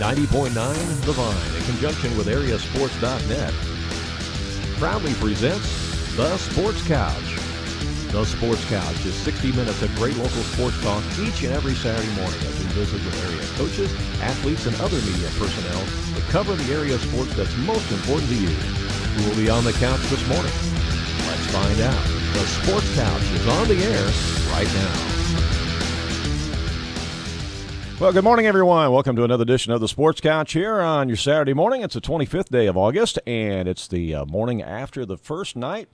90.9 The Vine, in conjunction with AreaSports.net, proudly presents The Sports Couch. The Sports Couch is 60 minutes of great local sports talk each and every Saturday morning as we visit with area coaches, athletes, and other media personnel to cover the area sports that's most important to you. Who will be on the couch this morning? Let's find out. The Sports Couch is on the air right now. Well, good morning, everyone. Welcome to another edition of the Sports Couch here on your Saturday morning. It's the 25th day of August, and it's the morning after the first night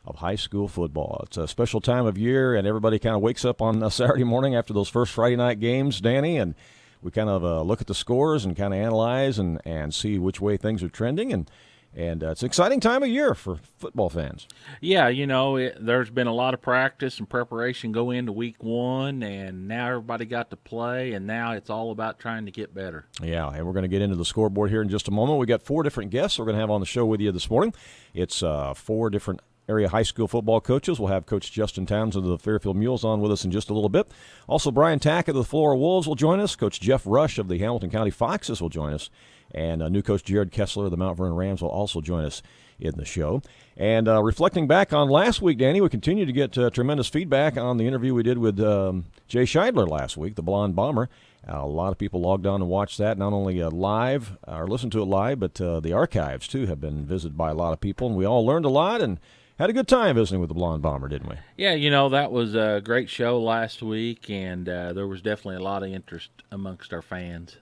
of high school football. It's a special time of year, and everybody kind of wakes up on a Saturday morning after those first Friday night games, Danny, and we kind of look at the scores and kind of analyze and see which way things are trending, and it's an exciting time of year for football fans. Yeah, you know, there's been a lot of practice and preparation go into week one, and now everybody got to play, and now it's all about trying to get better. Yeah, and we're going to get into the scoreboard here in just a moment. We got 4 different guests we're going to have on the show with you this morning. It's 4 different area high school football coaches. We'll have Coach Justin Townsend of the Fairfield Mules on with us in just a little bit. Also, Brian Tackett of the Flora Wolves will join us. Coach Jeff Rush of the Hamilton County Foxes will join us. And new coach Jared Kessler of the Mount Vernon Rams will also join us in the show. And reflecting back on last week, Danny, we continue to get tremendous feedback on the interview we did with Jay Scheidler last week, the Blonde Bomber. A lot of people logged on and watched that, not only live or listened to it live, but the archives, too, have been visited by a lot of people. And we all learned a lot and had a good time visiting with the Blonde Bomber, didn't we? Yeah, you know, that was a great show last week, and there was definitely a lot of interest amongst our fans.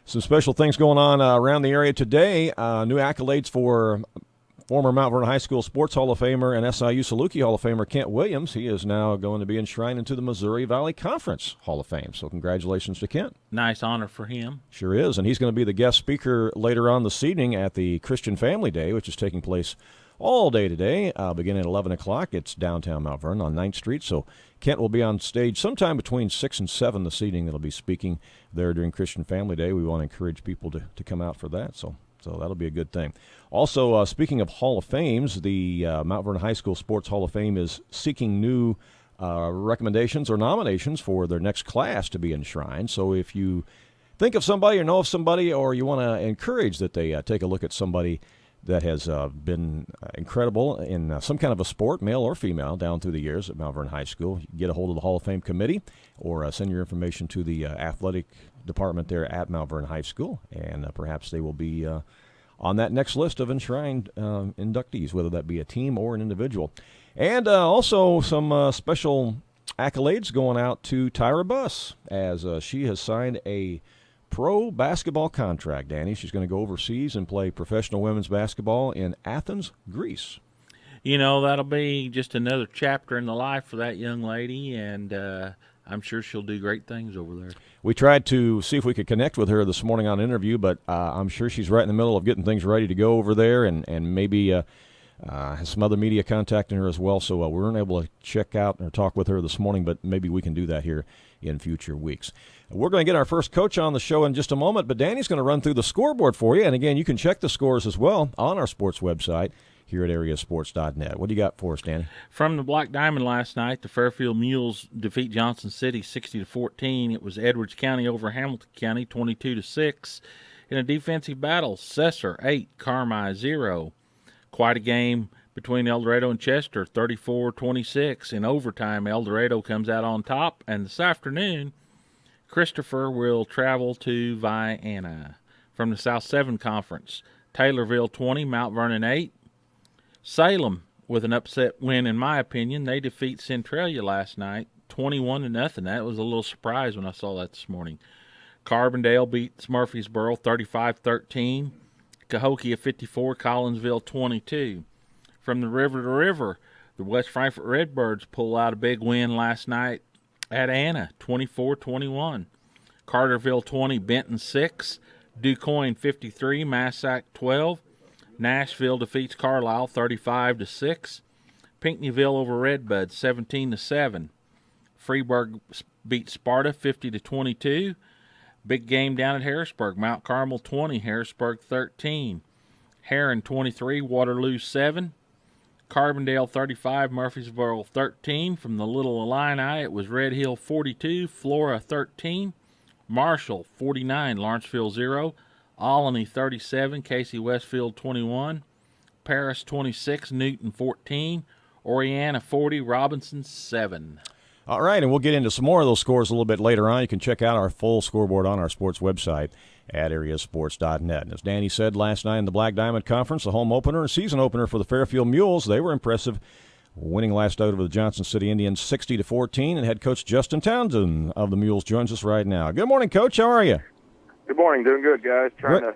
Some special things going on around the area today. New accolades for former Mount Vernon High School Sports Hall of Famer and SIU Saluki Hall of Famer Kent Williams. He is now going to be enshrined into the Missouri Valley Conference Hall of Fame. So congratulations to Kent. Nice honor for him. Sure is. And he's going to be the guest speaker later on this evening at the Christian Family Day, which is taking place all day today, beginning at 11 o'clock. It's downtown Mount Vernon on 9th Street. So Kent will be on stage sometime between 6 and 7 this evening. That'll be speaking there during Christian Family Day. We want to encourage people to come out for that. So that'll be a good thing. Also, speaking of Hall of Fames, the Mount Vernon High School Sports Hall of Fame is seeking new recommendations or nominations for their next class to be enshrined. So if you think of somebody or know of somebody, or you want to encourage that they take a look at somebody that has been incredible in some kind of a sport, male or female, down through the years at Mount Vernon High School, you get a hold of the Hall of Fame committee or send your information to the athletic department there at Mount Vernon High School, and perhaps they will be on that next list of enshrined inductees, whether that be a team or an individual. And also some special accolades going out to Tyra Buss, as she has signed a pro basketball contract, Danny. She's going to go overseas and play professional women's basketball in Athens, Greece. You know, that'll be just another chapter in the life for that young lady, and I'm sure she'll do great things over there. We tried to see if we could connect with her this morning on an interview, but I'm sure she's right in the middle of getting things ready to go over there, and maybe has some other media contacting her as well. So we weren't able to check out or talk with her this morning, but maybe we can do that here in future weeks. We're going to get our first coach on the show in just a moment, but Danny's going to run through the scoreboard for you. And again, you can check the scores as well on our sports website here at AreaSports.net. What do you got for us, Danny? From the Black Diamond last night, the Fairfield Mules defeat Johnson City 60-14. It was Edwards County over Hamilton County 22-6. In a defensive battle, Cesar 8, Carmi 0. Quite a game between El Dorado and Chester, 34-26. In overtime, El Dorado comes out on top, and this afternoon, Christopher will travel to Vienna. From the South 7 Conference, Taylorville 20, Mount Vernon 8. Salem with an upset win, in my opinion. They defeat Centralia last night, 21-0. That was a little surprise when I saw that this morning. Carbondale beats Murfreesboro 35-13. Cahokia 54, Collinsville 22. From the river to river, the West Frankfort Redbirds pull out a big win last night at Anna, 24-21. Carterville 20, Benton 6. DuQuoin 53, Massac 12. Nashville defeats Carlisle 35-6. Pinckneyville over Redbud 17-7. Freeburg beats Sparta 50-22. Big game down at Harrisburg. Mount Carmel 20, Harrisburg 13. Heron 23, Waterloo 7. Carbondale 35, Murfreesboro 13. From the Little Illini, it was Red Hill 42, Flora 13. Marshall 49, Lawrenceville 0. Alany 37, Casey Westfield 21, Paris 26, Newton 14, Oriana 40, Robinson 7. All right, and we'll get into some more of those scores a little bit later on. You can check out our full scoreboard on our sports website at AreaSports.net. And as Danny said last night in the Black Diamond Conference, the home opener, a season opener for the Fairfield Mules, they were impressive, winning last night over the Johnson City Indians 60-14. And head coach Justin Townsend of the Mules joins us right now. Good morning, Coach. How are you? Good morning. Doing good, guys. Trying to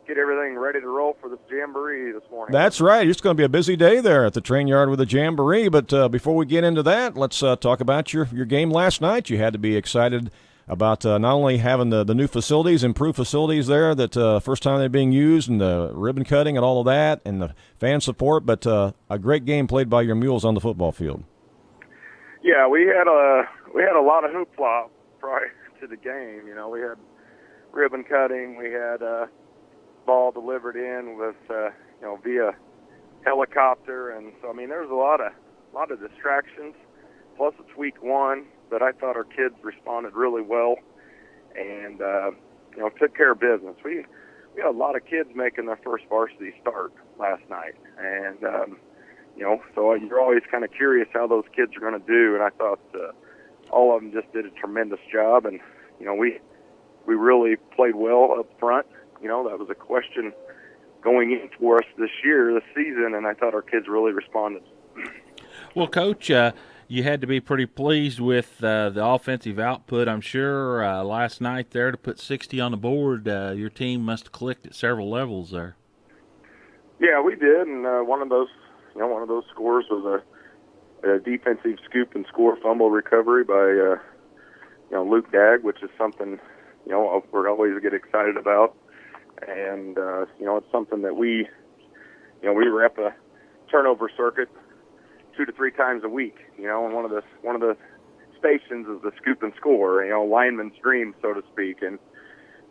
get everything ready to roll for this jamboree this morning. That's right. It's going to be a busy day there at the train yard with the jamboree. But before we get into that, let's talk about your game last night. You had to be excited about not only having the new facilities, improved facilities there, that first time they're being used, and the ribbon cutting and all of that, and the fan support, but a great game played by your Mules on the football field. Yeah, we had a lot of hoopla prior to the game. You know, we had ribbon cutting, we had ball delivered in with via helicopter, and so I mean there was a lot of distractions. Plus it's week one, but I thought our kids responded really well and took care of business. We had a lot of kids making their first varsity start last night, and so you're always kind of curious how those kids are going to do, and I thought all of them just did a tremendous job, and we really played well up front. That was a question going in for us this season, and I thought our kids really responded. Well, Coach, you had to be pretty pleased with the offensive output, I'm sure, last night there to put 60 on the board. Your team must have clicked at several levels there. Yeah, we did, and one of those scores was a defensive scoop and score fumble recovery by Luke Dagg, which is something we're always get excited about. And it's something that we rep a turnover circuit 2 to 3 times a week. And one of the stations is the scoop and score. Lineman's dream, so to speak. And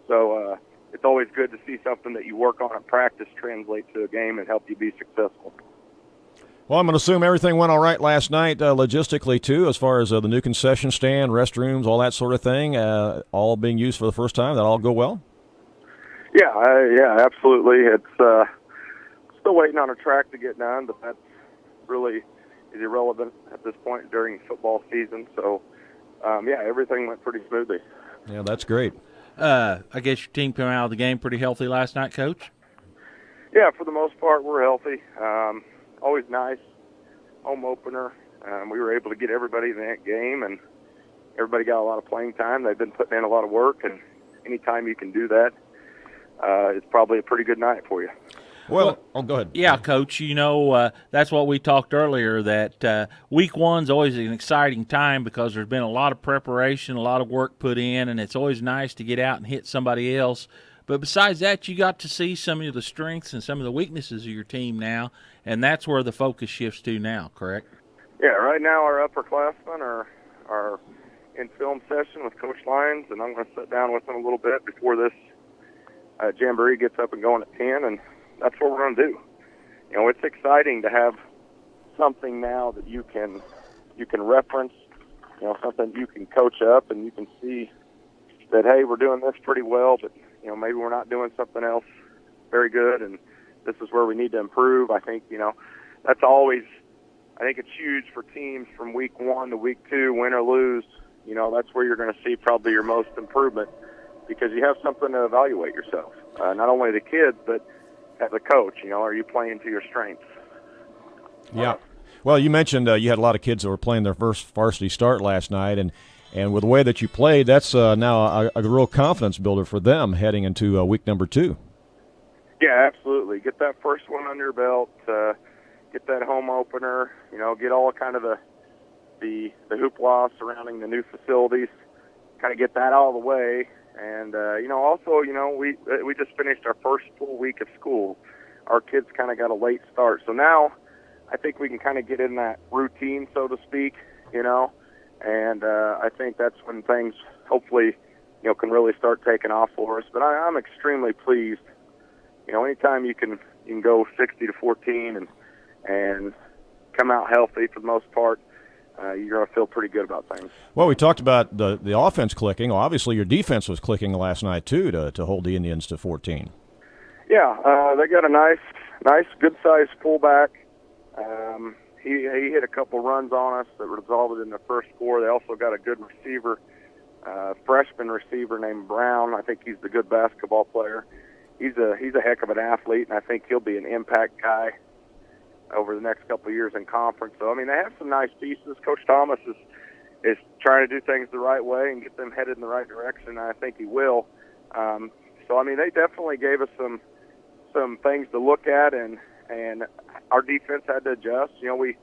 so it's always good to see something that you work on at practice translate to a game and help you be successful. Well, I'm going to assume everything went all right last night, logistically too, as far as the new concession stand, restrooms, all that sort of thing, all being used for the first time. That all go well? Yeah, absolutely. It's still waiting on a track to get done, but that really is irrelevant at this point during football season. So, everything went pretty smoothly. Yeah, that's great. I guess your team came out of the game pretty healthy last night, Coach? Yeah, for the most part, we're healthy. Always nice home opener. We were able to get everybody in that game, and everybody got a lot of playing time. They've been putting in a lot of work, and anytime you can do that, it's probably a pretty good night for you. Well, go ahead. Yeah, Coach, that's what we talked earlier, that week one's always an exciting time because there's been a lot of preparation, a lot of work put in, and it's always nice to get out and hit somebody else. But besides that, you got to see some of the strengths and some of the weaknesses of your team now, and that's where the focus shifts to now, correct? Yeah, right now our upperclassmen are in film session with Coach Lyons, and I'm going to sit down with them a little bit before this jamboree gets up and going at 10, and that's what we're going to do. It's exciting to have something now that you can reference, something you can coach up, and you can see that, hey, we're doing this pretty well, but maybe we're not doing something else very good, and this is where we need to improve. I think that's always. I think it's huge for teams from week 1 to week 2, win or lose. That's where you're going to see probably your most improvement because you have something to evaluate yourself. Not only the kids, but as a coach, are you playing to your strengths? Yeah. Well, you mentioned you had a lot of kids that were playing their first varsity start last night, and with the way that you played, that's now a real confidence builder for them heading into week number 2. Yeah, absolutely. Get that first one under your belt, get that home opener, get all kind of the hoopla surrounding the new facilities, kind of get that out of the way. And, also, we just finished our first full week of school. Our kids kind of got a late start. So now I think we can kind of get in that routine, so to speak, and I think that's when things hopefully, can really start taking off for us. But I'm extremely pleased. Anytime you can go 60-14 and come out healthy for the most part, you're going to feel pretty good about things. Well, we talked about the offense clicking. Well, obviously, your defense was clicking last night, too, to hold the Indians to 14. Yeah, they got a nice, good-sized fullback. He hit a couple runs on us that resulted in the first score. They also got a good receiver, freshman receiver named Brown. I think he's the good basketball player. He's a heck of an athlete, and I think he'll be an impact guy over the next couple of years in conference. So, I mean, they have some nice pieces. Coach Thomas is trying to do things the right way and get them headed in the right direction, and I think he will. So, I mean, they definitely gave us some things to look at, and our defense had to adjust. You know, we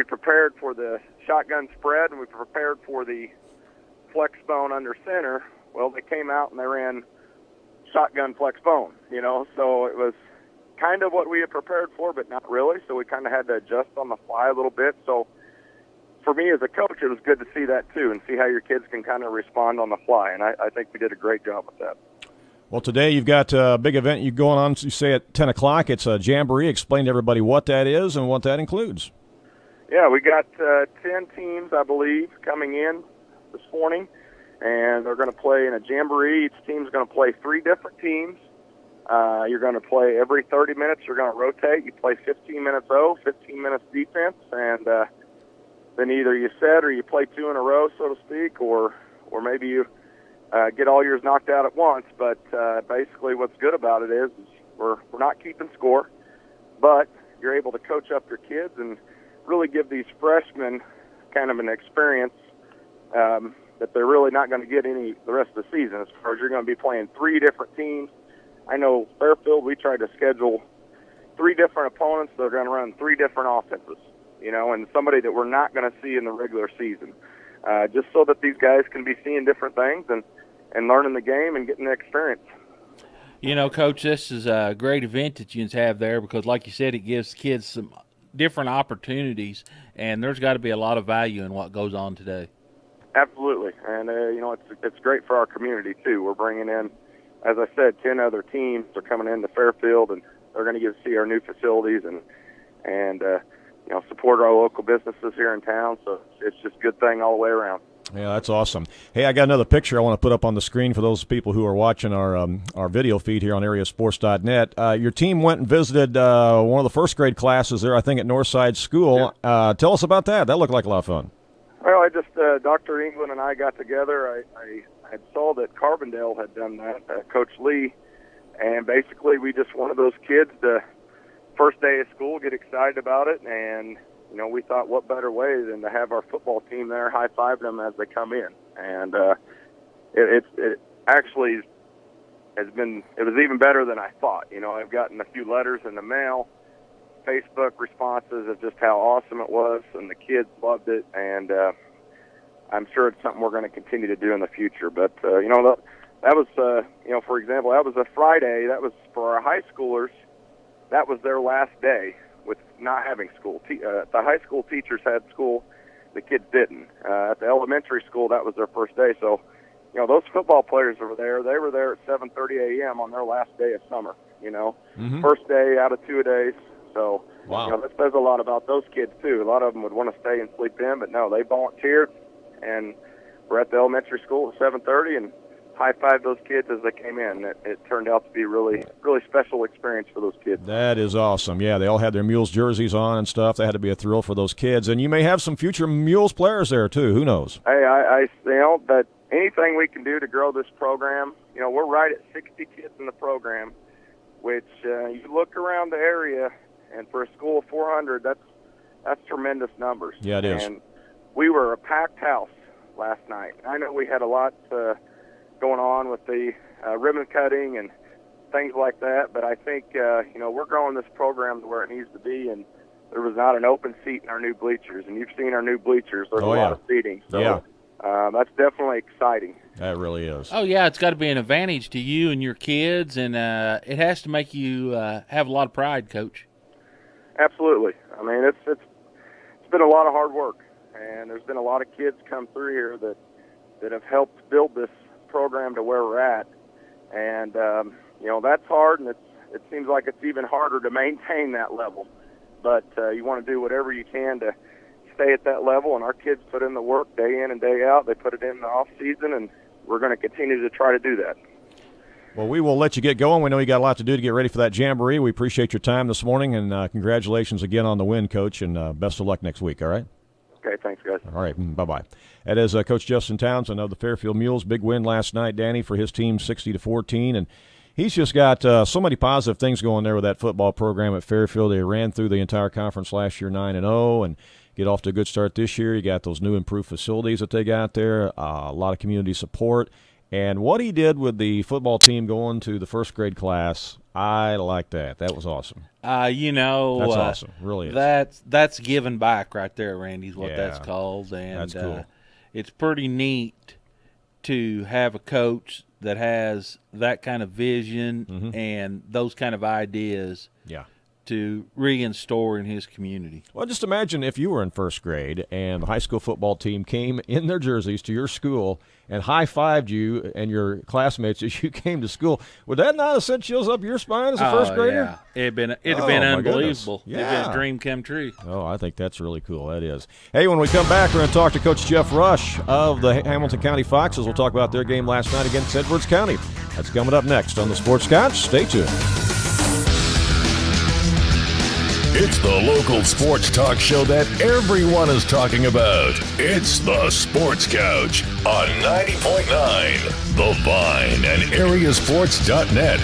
prepared for the shotgun spread, and we prepared for the flex bone under center. Well, they came out and they ran shotgun flex bone, you know, so it was kind of what we had prepared for, but not really. So we kind of had to adjust on the fly a little bit. So for me as a coach, it was good to see that too, and see how your kids can kind of respond on the fly. And I think we did a great job with that. Well, today you've got a big event you're going on, you say at 10 o'clock. It's a jamboree. Explain to everybody what that is and what that includes. Yeah, we got 10 teams, I believe, coming in this morning, and they're going to play in a jamboree. Each team's going to play 3 different teams. You're going to play every 30 minutes. You're going to rotate. You play 15 minutes 15 minutes defense, and then either you set or you play 2 in a row, so to speak, or maybe you get all yours knocked out at once. But basically what's good about it is we're not keeping score, but you're able to coach up your kids and really give these freshmen kind of an experience that they're really not going to get the rest of the season, as far as you're going to be playing 3 different teams. I know Fairfield, we tried to schedule 3 different opponents that are going to run 3 different offenses, you know, and somebody that we're not going to see in the regular season, just so that these guys can be seeing different things and learning the game and getting the experience. You know, Coach, this is a great event that you have there because, like you said, it gives kids some different opportunities, and there's got to be a lot of value in what goes on today. Absolutely, and you know, it's great for our community too. We're bringing in, as I said, 10 other teams are coming into Fairfield, and they're going to get to see our new facilities and you know, support our local businesses here in town. So it's just a good thing all the way around. Yeah, that's awesome. Hey, I got another picture I want to put up on the screen for those people who are watching our video feed here on AreaSports.net. Your team went and visited one of the first grade classes there, I think, at Northside School. Yeah. Tell us about that. That looked like a lot of fun. Well, I just Dr. England and I got together. I had saw that Carbondale had done that, Coach Lee, and basically we just wanted those kids to first day of school get excited about it, and you know, we thought what better way than to have our football team there high-fiving them as they come in. And it actually it was even better than I thought. You know, I've gotten a few letters in the mail, Facebook responses of just how awesome it was, and the kids loved it, and I'm sure it's something we're going to continue to do in the future. But, you know, that was, you know, for example, that was a Friday. That was for our high schoolers. That was their last day with not having school. The high school teachers had school. The kids didn't. At the elementary school, that was their first day. So, you know, those football players over there, they were there at 7:30 a.m. on their last day of summer, you know. Mm-hmm. First day out of 2 days. So, wow. You know, that says a lot about those kids, too. A lot of them would want to stay and sleep in, but no, they volunteered, and we're at the elementary school at 7:30 and high-fived those kids as they came in. It turned out to be a really, really special experience for those kids. That is awesome. Yeah, they all had their Mules jerseys on and stuff. That had to be a thrill for those kids. And you may have some future Mules players there, too. Who knows? Hey, I you know, that anything we can do to grow this program, you know, we're right at 60 kids in the program, which you look around the area, and for a school of 400, that's tremendous numbers. Yeah, it is. And we were a packed house last night. I know we had a lot going on with the ribbon cutting and things like that, but I think you know, we're growing this program to where it needs to be, and there was not an open seat in our new bleachers, and you've seen our new bleachers. There's a lot of seating, so that's definitely exciting. That really is. Oh yeah, it's got to be an advantage to you and your kids, and it has to make you have a lot of pride, Coach. Absolutely. I mean, it's been a lot of hard work, and there's been a lot of kids come through here that have helped build this program to where we're at, and you know, that's hard, and it seems like it's even harder to maintain that level, but you want to do whatever you can to stay at that level, and our kids put in the work day in and day out. They put it in the off season, and we're going to continue to try to do that. Well, we will let you get going. We know you got a lot to do to get ready for that jamboree. We appreciate your time this morning, and congratulations again on the win, Coach, and best of luck next week, all right? Okay, thanks, guys. All right, bye-bye. That is Coach Justin Townsend of the Fairfield Mules. Big win last night, Danny, for his team, 60-14, and he's just got so many positive things going there with that football program at Fairfield. They ran through the entire conference last year 9-0 and get off to a good start this year. You got those new improved facilities that they got there, a lot of community support. And what he did with the football team going to the first grade class, I like that. That was awesome. That's awesome. Really is. That's giving back right there, Randy, is what Yeah. that's called. And That's cool. It's pretty neat to have a coach that has that kind of vision and those kind of ideas Yeah. to reinstore in his community. Well, just imagine if you were in first grade and the high school football team came in their jerseys to your school and high-fived you and your classmates as you came to school. Would that not have sent chills up your spine as a first grader? Yeah. It'd been Oh, been my unbelievable. goodness. It'd been Yeah. a dream come true. Oh, I think that's really cool. That is. Hey, when we come back, we're going to talk to Coach Jeff Rush of the Hamilton County Foxes. We'll talk about their game last night against Edwards County. That's coming up next on the Sports Couch. Stay tuned. It's the local sports talk show that everyone is talking about. It's the Sports Couch on 90.9 The Vine and AreaSports.net.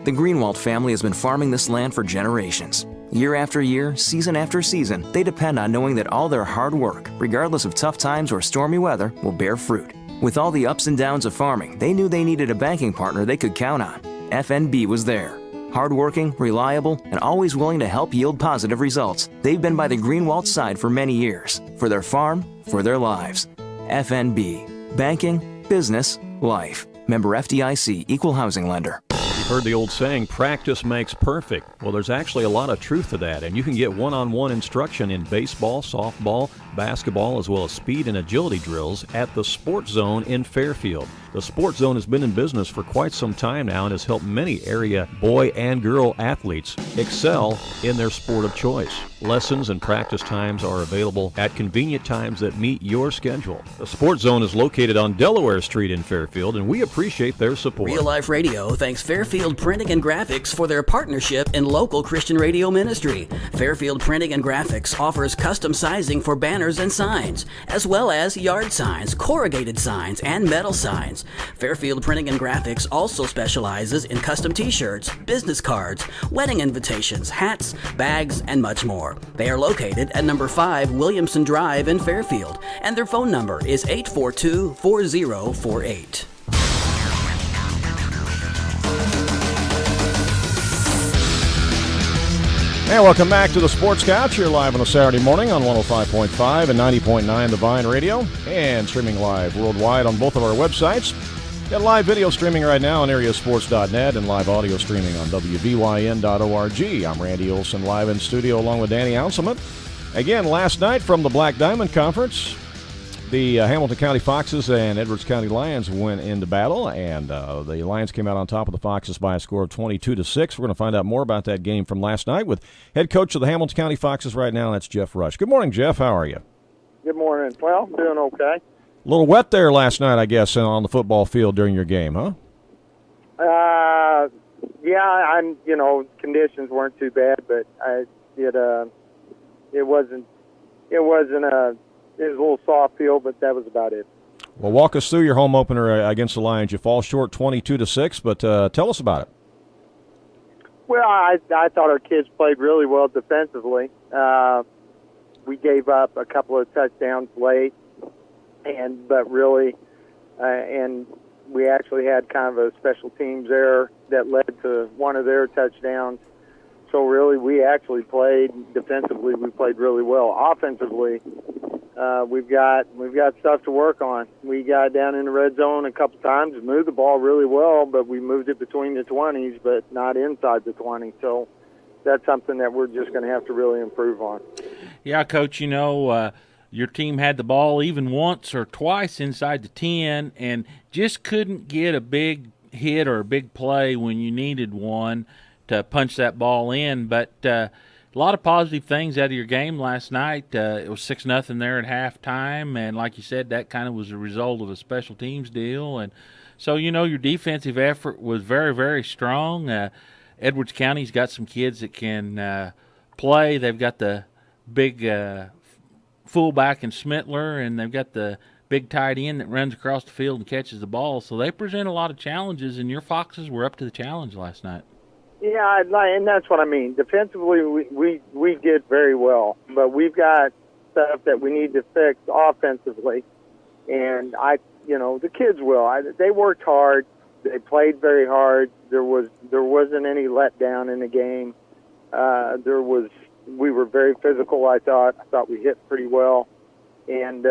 The Greenwald family has been farming this land for generations. Year after year, season after season, they depend on knowing that all their hard work, regardless of tough times or stormy weather, will bear fruit. With all the ups and downs of farming, they knew they needed a banking partner they could count on. FNB was there. Hardworking, reliable, and always willing to help yield positive results. They've been by the Greenwald side for many years. For their farm, for their lives. FNB. Banking, business, life. Member FDIC, Equal Housing Lender. You've heard the old saying, practice makes perfect. Well, there's actually a lot of truth to that, and you can get one-on-one instruction in baseball, softball, basketball, as well as speed and agility drills at the Sports Zone in Fairfield. The Sports Zone has been in business for quite some time now and has helped many area boy and girl athletes excel in their sport of choice. Lessons and practice times are available at convenient times that meet your schedule. The Sports Zone is located on Delaware Street in Fairfield, and we appreciate their support. Real Life Radio thanks Fairfield Printing and Graphics for their partnership in local Christian radio ministry. Fairfield Printing and Graphics offers custom sizing for banners and signs, as well as yard signs, corrugated signs, and metal signs. Fairfield Printing and Graphics also specializes in custom t-shirts, business cards, wedding invitations, hats, bags, and much more. They are located at number 5 Williamson Drive in Fairfield, and their phone number is 842-4048. And welcome back to the Sports Couch here live on a Saturday morning on 105.5 and 90.9 The Vine Radio and streaming live worldwide on both of our websites. Got live video streaming right now on AreaSports.net and live audio streaming on WVYN.org. I'm Randy Olson live in studio along with Danny Anselment. Again, last night from the Black Diamond Conference, the Hamilton County Foxes and Edwards County Lions went into battle, and the Lions came out on top of the Foxes by a score of 22-6. We're going to find out more about that game from last night with head coach of the Hamilton County Foxes right now, and that's Jeff Rush. Good morning, Jeff. How are you? Good morning. Well, I'm doing okay. A little wet there last night, I guess, on the football field during your game, huh? Yeah, conditions weren't too bad, but it was a little soft field, but that was about it. Well, walk us through your home opener against the Lions. You fall short 22-6, but tell us about it. Well, I thought our kids played really well defensively. We gave up a couple of touchdowns late, and we actually had kind of a special teams error that led to one of their touchdowns. So really, we actually played defensively. We played really well. Offensively, we've got stuff to work on. We got down in the red zone a couple times, moved the ball really well, but we moved it between the 20s, but not inside the 20. So that's something that we're just going to have to really improve on. Yeah, Coach, your team had the ball even once or twice inside the 10 and just couldn't get a big hit or a big play when you needed one to punch that ball in. But a lot of positive things out of your game last night. It was 6-0 there at halftime, and like you said, that kind of was a result of a special teams deal. And so, your defensive effort was very, very strong. Edwards County's got some kids that can play. They've got the big fullback in Smitler, and they've got the big tight end that runs across the field and catches the ball. So they present a lot of challenges, and your Foxes were up to the challenge last night. Yeah, and that's what I mean. Defensively, we did very well, but we've got stuff that we need to fix offensively. And the kids will. They worked hard. They played very hard. There wasn't any letdown in the game. We were very physical. I thought we hit pretty well, and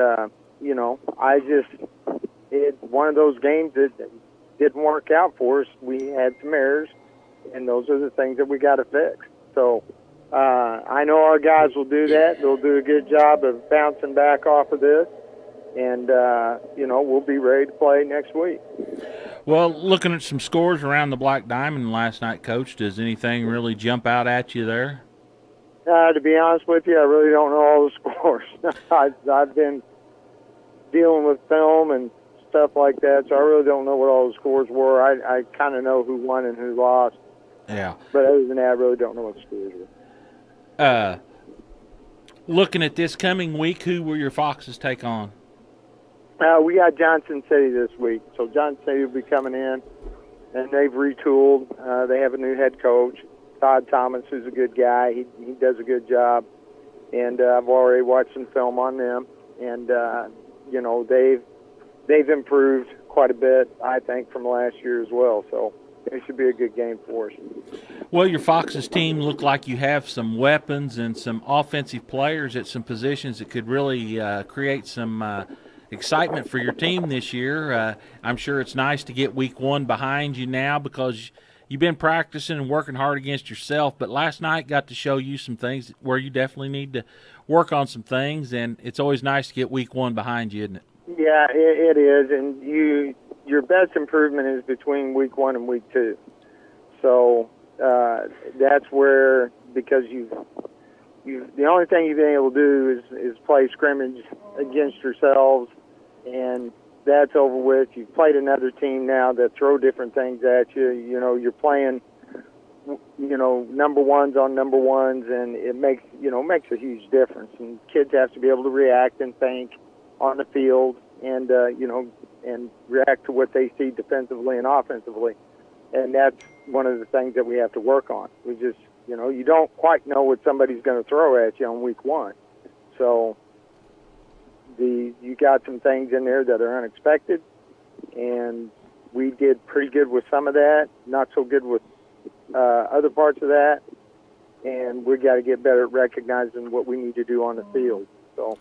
it's one of those games that didn't work out for us. We had some errors, and those are the things that we got to fix. So I know our guys will do that. They'll do a good job of bouncing back off of this, and we'll be ready to play next week. Well, looking at some scores around the Black Diamond last night, Coach, does anything really jump out at you there? To be honest with you, I really don't know all the scores. I've been dealing with film and stuff like that, so I really don't know what all the scores were. I kind of know who won and who lost. Yeah. But other than that, I really don't know what the scores were. Looking at this coming week, who will your Foxes take on? We got Johnson City this week, so Johnson City will be coming in, and they've retooled. They have a new head coach, Todd Thomas, who's a good guy. He does a good job, and I've already watched some film on them, and they've improved quite a bit, I think, from last year as well. So it should be a good game for us. Well, your Foxes team look like you have some weapons and some offensive players at some positions that could really create some excitement for your team this year. I'm sure it's nice to get week one behind you now because you've been practicing and working hard against yourself, but last night got to show you some things where you definitely need to work on some things, and it's always nice to get week one behind you, isn't it? Yeah, it is, and your best improvement is between week one and week two. So that's where, because the only thing you've been able to do is play scrimmage against yourselves, and that's over with. You've played another team now that throw different things at you. You're playing, number ones on number ones, and it makes a huge difference. And kids have to be able to react and think on the field, and and react to what they see defensively and offensively. And that's one of the things that we have to work on. We just, you don't quite know what somebody's going to throw at you on week one. So you got some things in there that are unexpected, and we did pretty good with some of that, not so good with other parts of that, and we got to get better at recognizing what we need to do on the field. So,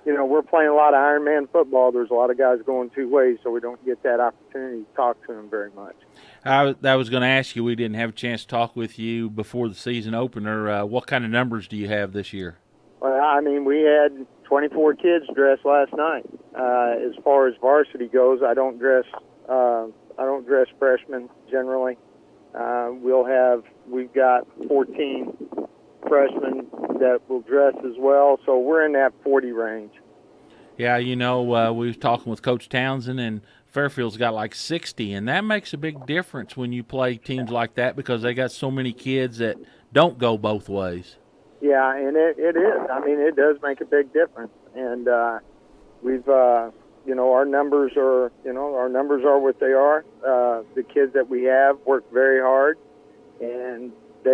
we're playing a lot of Ironman football. There's a lot of guys going two ways, so we don't get that opportunity to talk to them very much. I was going to ask you, we didn't have a chance to talk with you before the season opener. What kind of numbers do you have this year? Well, we had 24 kids dressed last night. As far as varsity goes, I don't dress freshmen generally. We've got 14 freshmen that will dress as well, so we're in that 40 range. Yeah, we was talking with Coach Townsend, and Fairfield's got like 60, and that makes a big difference when you play teams like that because they got so many kids that don't go both ways. Yeah, and it is. It does make a big difference, and we've our numbers are what they are. The kids that we have work very hard, and they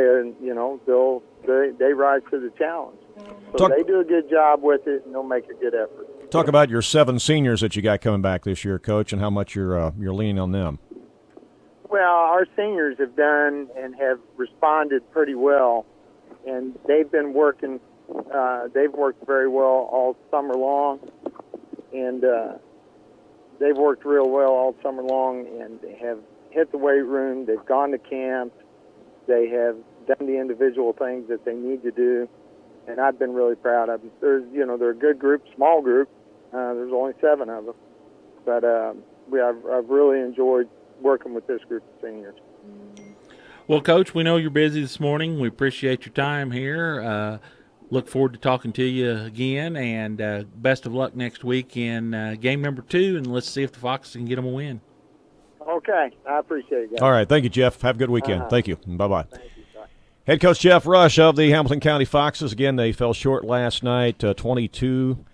rise to the challenge. So they do a good job with it, and they'll make a good effort. Talk about your 7 seniors that you got coming back this year, Coach, and how much you're leaning on them. Well, our seniors have done and have responded pretty well, and they've been working. They've worked very well all summer long, and they've worked real well all summer long, and they have hit the weight room. They've gone to camp. They have done the individual things that they need to do, and I've been really proud of them. They're a good group, small group. There's only 7 of them, but I've really enjoyed working with this group of seniors. Well, Coach, we know you're busy this morning. We appreciate your time here. Look forward to talking to you again, and best of luck next week in game number 2, and let's see if the Foxes can get them a win. Okay, I appreciate it, guys. All right, thank you, Jeff. Have a good weekend. Thank you. Bye-bye. Thank you. Bye. Head coach Jeff Rush of the Hamilton County Foxes. Again, they fell short last night, 22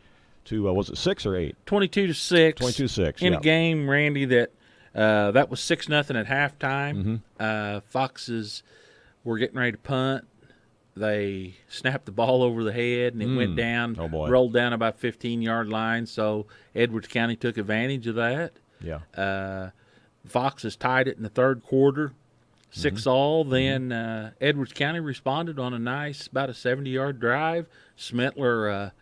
to was it 6 or 8? 22-6. 22-6. In a game, Randy, that was 6-0 at halftime. Foxes were getting ready to punt. They snapped the ball over the head, and it went down, rolled down about 15-yard line. So Edwards County took advantage of that. Yeah. Foxes tied it in the third quarter, 6-all. Then Edwards County responded on a nice, about a 70-yard drive. Smitler,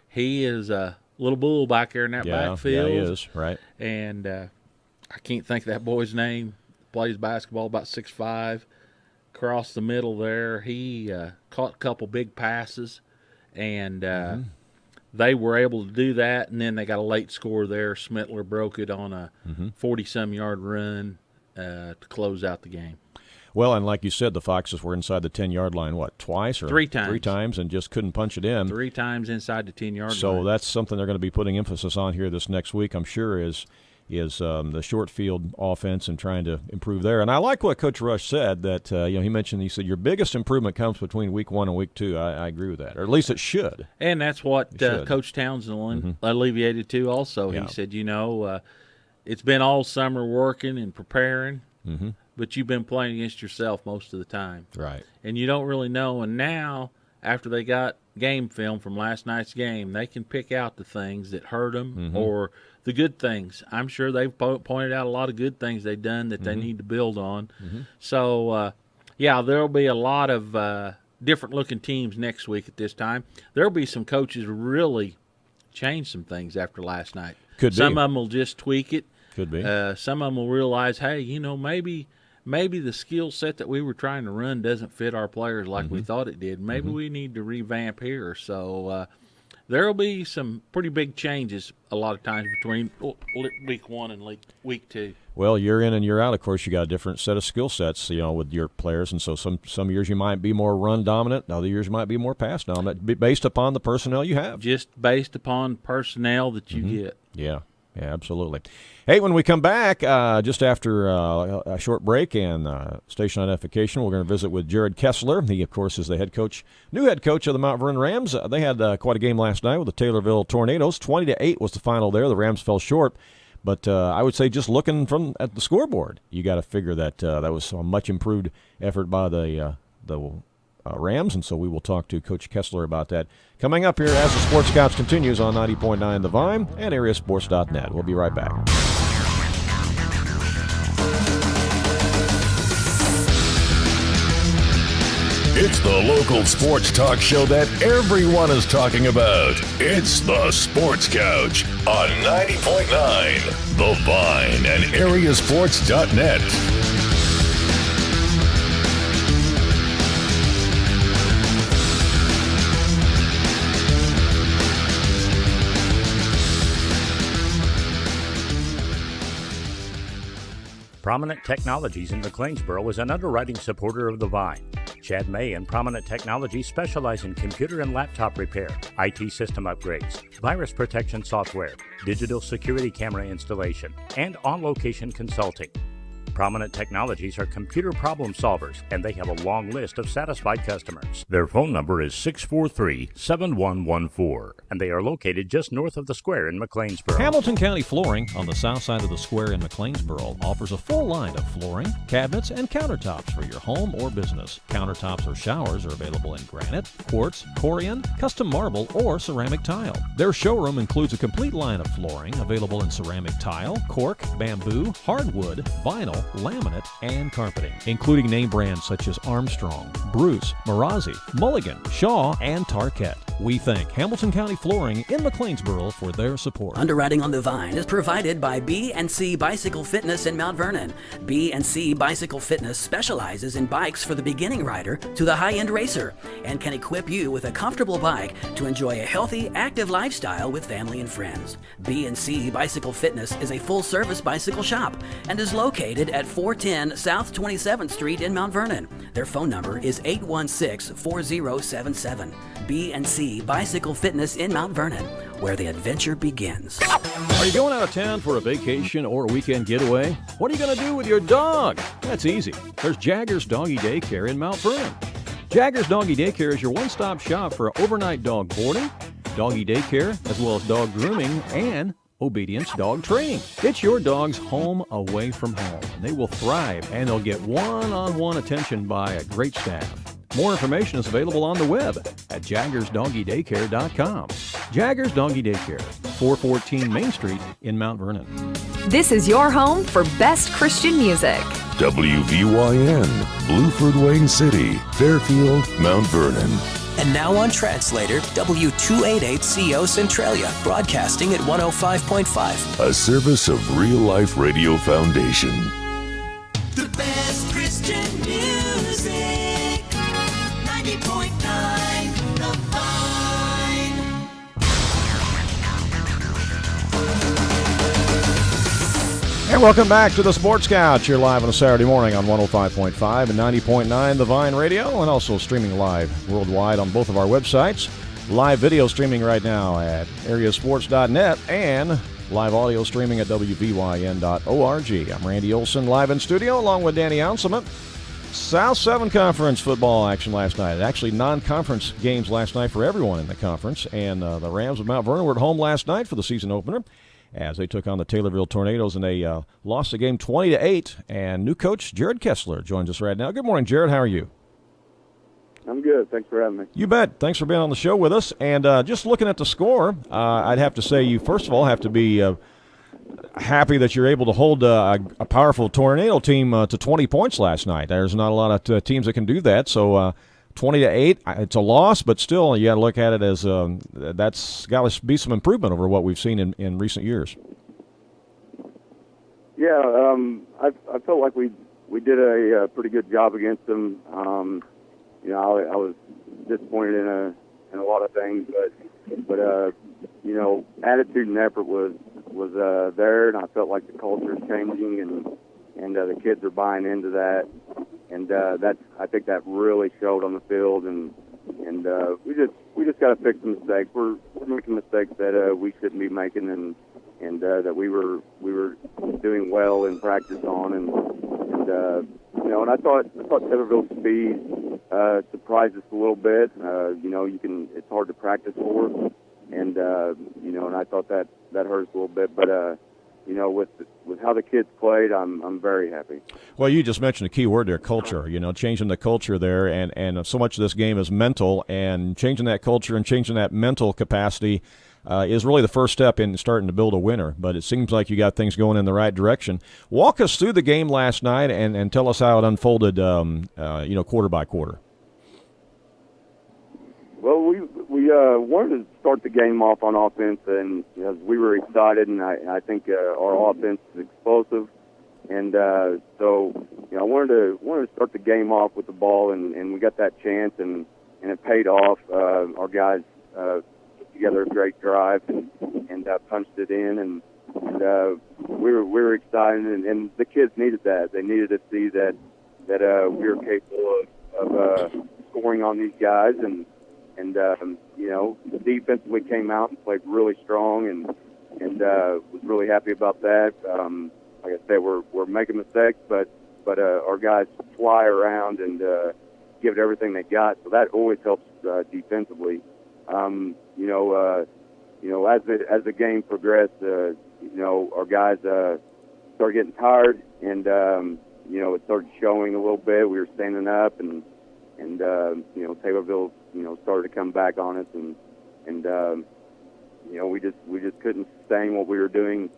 he is a little bull back there in that backfield. Yeah, he is, right. And I can't think of that boy's name. Plays basketball, about 6'5". Across the middle there, he caught a couple big passes, and they were able to do that, and then they got a late score there. Smitler broke it on a 40-some-yard run to close out the game. Well, and like you said, the Foxes were inside the 10-yard line, twice? Or 3 times. 3 times, and just couldn't punch it in. 3 times inside the 10-yard line. So that's something they're going to be putting emphasis on here this next week, I'm sure, is the short field offense and trying to improve there. And I like what Coach Rush said, that he said your biggest improvement comes between week 1 and week 2. I agree with that, or at least it should. And that's what Coach Townsend alleviated to also. He said, it's been all summer working and preparing, but you've been playing against yourself most of the time. Right. And you don't really know. And now, after they got game film from last night's game, they can pick out the things that hurt them or the good things. I'm sure they've pointed out a lot of good things they've done that they need to build on. So, there'll be a lot of different-looking teams next week at this time. There'll be some coaches really change some things after last night. Could be. Some of them will just tweak it. Could be. Some of them will realize, hey, maybe the skill set that we were trying to run doesn't fit our players like we thought it did. Maybe we need to revamp here. So there will be some pretty big changes a lot of times between week 1 and week 2. Well, year in and year out, of course, you got a different set of skill sets, with your players. And so some years you might be more run dominant, other years you might be more pass dominant, based upon the personnel you have. Just based upon personnel that you get. Yeah. Yeah, absolutely. Hey, when we come back, just after a short break and station identification, we're going to visit with Jared Kessler. He, of course, is the new head coach of the Mount Vernon Rams. They had quite a game last night with the Taylorville Tornadoes. 20-8 was the final there. The Rams fell short. But I would say just looking at the scoreboard, you got to figure that that was a much improved effort by the Rams, and so we will talk to Coach Kessler about that coming up here as the Sports Couch continues on 90.9 The Vine and AreaSports.net. We'll be right back. It's the local sports talk show that everyone is talking about. It's the Sports Couch on 90.9 The Vine and AreaSports.net. Prominent Technologies in McLeansboro is an underwriting supporter of The Vine. Chad May and Prominent Technologies specialize in computer and laptop repair, IT system upgrades, virus protection software, digital security camera installation, and on-location consulting. Prominent Technologies are computer problem solvers, and they have a long list of satisfied customers. Their phone number is 643-7114, and they are located just north of the square in McLeansboro. Hamilton County Flooring on the south side of the square in McLeansboro offers a full line of flooring, cabinets, and countertops for your home or business. Countertops or showers are available in granite, quartz, corian, custom marble, or ceramic tile. Their showroom includes a complete line of flooring available in ceramic tile, cork, bamboo, hardwood, vinyl, laminate, and carpeting, including name brands such as Armstrong, Bruce, Marazzi, Mulligan, Shaw, and Tarkett. We thank Hamilton County Flooring in McLeansboro for their support. Underwriting on the Vine is provided by B&C Bicycle Fitness in Mount Vernon. B&C Bicycle Fitness specializes in bikes for the beginning rider to the high-end racer and can equip you with a comfortable bike to enjoy a healthy, active lifestyle with family and friends. B&C Bicycle Fitness is a full-service bicycle shop and is located at 410 South 27th Street in Mount Vernon. Their phone number is 816-4077. B&C Bicycle Fitness in Mount Vernon, where the adventure begins. Are you going out of town for a vacation or a weekend getaway? What are you going to do with your dog? That's easy. There's Jaggers Doggy Daycare in Mount Vernon. Jaggers Doggy Daycare is your one-stop shop for overnight dog boarding, doggy daycare, as well as dog grooming and obedience dog training. It's your dog's home away from home. They will thrive, and they'll get one-on-one attention by a great staff. More information is available on the web at jaggersdoggydaycare.com. Jaggers Doggy Daycare, 414 Main Street in Mount Vernon. This is your home for best Christian music. WVYN, Blueford, Wayne City, Fairfield, Mount Vernon. And now on Translator, W288CO Centralia, broadcasting at 105.5. A service of Real Life Radio Foundation. The best Christian music, 90.9 The Vine. And welcome back to the Sports Couch. You're live on a Saturday morning on 105.5 and 90.9 The Vine Radio, and also streaming live worldwide on both of our websites. Live video streaming right now at AreaSports.net and live audio streaming at WVYN.org. I'm Randy Olson, live in studio, along with Danny Anselment. South 7 Conference football action last night. Actually, non-conference games last night for everyone in the conference. And the Rams of Mount Vernon were at home last night for the season opener as they took on the Taylorville Tornadoes, and they lost the game 20-8. And new coach Jared Kessler joins us right now. Good morning, Jared. How are you? I'm good. Thanks for having me. You bet. Thanks for being on the show with us. And just looking at the score, I'd have to say you, first of all, have to be happy that you're able to hold a powerful Tornado team to 20 points last night. There's not a lot of teams that can do that. So 20-8, it's a loss, but still you got to look at it as that's got to be some improvement over what we've seen in recent years. Yeah, I felt like we did a pretty good job against them. I was disappointed in a lot of things, but attitude and effort was there, and I felt like the culture is changing, and the kids are buying into that, and I think that really showed on the field, and we just got to fix the mistakes. We're making mistakes that we shouldn't be making, and that we were doing well in practice on, and I thought Taylorville's speed surprised us a little bit. It's hard to practice for, and I thought that hurt us a little bit, but with how the kids played, I'm very happy. Well, you just mentioned a key word there, culture. Changing the culture there, and so much of this game is mental, and changing that culture and changing that mental capacity is really the first step in starting to build a winner. But it seems like you got things going in the right direction. Walk us through the game last night and tell us how it unfolded, quarter by quarter. Well, we wanted to start the game off on offense, and we were excited, and I think our offense is explosive, and so I wanted to start the game off with the ball, and we got that chance, and it paid off. Our guys put together a great drive and punched it in, and we were excited, and the kids needed that. They needed to see that we were capable of scoring on these guys, and defensively came out and played really strong, and was really happy about that. Like I said, we're making mistakes, but our guys fly around and give it everything they got, so that always helps defensively. As the game progressed, our guys started getting tired, and it started showing a little bit. We were standing up, and Taylorville started to come back on us, and we just couldn't sustain what we were doing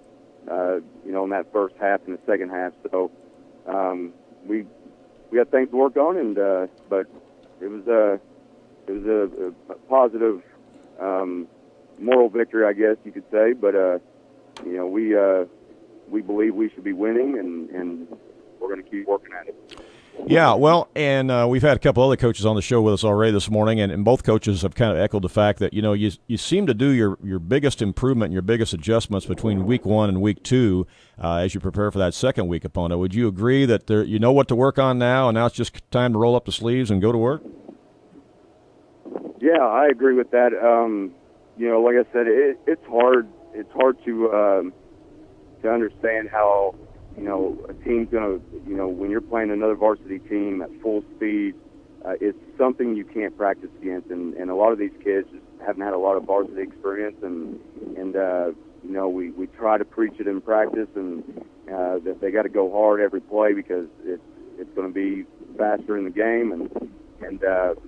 in that first half and the second half. So we got things to work on, and but it was a positive moral victory, I guess you could say. But we believe we should be winning, and we're going to keep working at it. Yeah, well, and we've had a couple other coaches on the show with us already this morning, and both coaches have kind of echoed the fact that, you seem to do your biggest improvement and your biggest adjustments between week 1 and week 2 as you prepare for that second week opponent. Would you agree that you know what to work on now, and now it's just time to roll up the sleeves and go to work? Yeah, I agree with that. Like I said, it's hard. It's hard to understand how a team's gonna, when you're playing another varsity team at full speed, it's something you can't practice against. And a lot of these kids just haven't had a lot of varsity experience, and we try to preach it in practice, and that they got to go hard every play because it's going to be faster in the game. And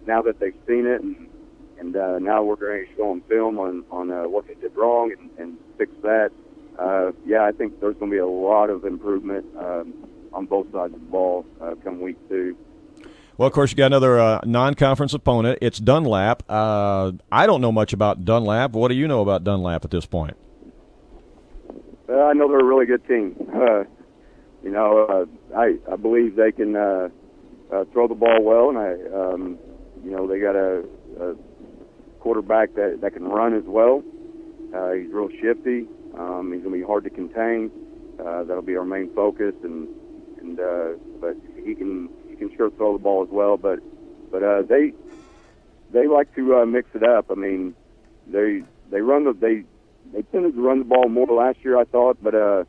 now that they've seen it, and now we're going to show them film on what they did wrong and fix that. I think there's going to be a lot of improvement on both sides of the ball come week 2. Well, of course, you got another non-conference opponent. It's Dunlap. I don't know much about Dunlap. What do you know about Dunlap at this point? I know they're a really good team. I believe they can throw the ball well, and they got a quarterback that can run as well. He's real shifty. He's going to be hard to contain. That'll be our main focus, but he can sure throw the ball as well. But they like to mix it up. I mean, they tended to run the ball more last year, I thought, but they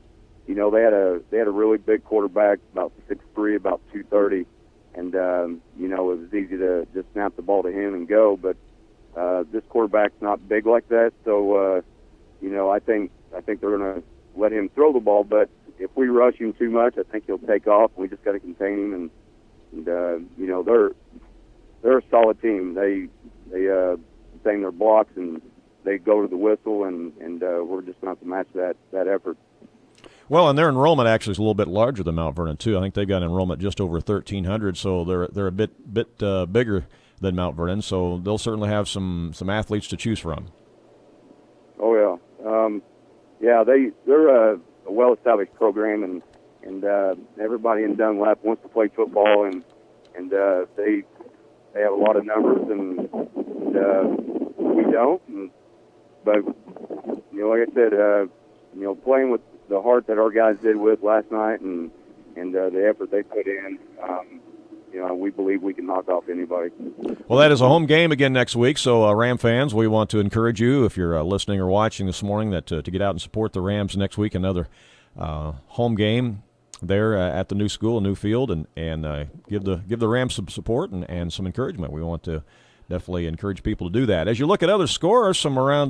had a really big quarterback, about 6'3", about 230, and it was easy to just snap the ball to him and go. But this quarterback's not big like that, so I think they're going to let him throw the ball. But if we rush him too much, I think he'll take off. We just got to contain him, and they're a solid team. They bang their blocks and they go to the whistle, and we're just going to have to match that effort. Well, and their enrollment actually is a little bit larger than Mount Vernon too. I think they've got enrollment just over 1,300, so they're a bit bigger than Mount Vernon. So they'll certainly have some athletes to choose from. Oh yeah, they're a well-established program, and everybody in Dunlap wants to play football, and they have a lot of numbers, and we don't. But like I said, playing with the heart that our guys did with last night, and the effort they put in, we believe we can knock off anybody. Well, that is a home game again next week, so Ram fans, we want to encourage you, if you're listening or watching this morning, that to get out and support the Rams next week. Another home game there at the new school, a new field, and give the Rams some support and some encouragement. We want to definitely encourage people to do that. As you look at other scores from around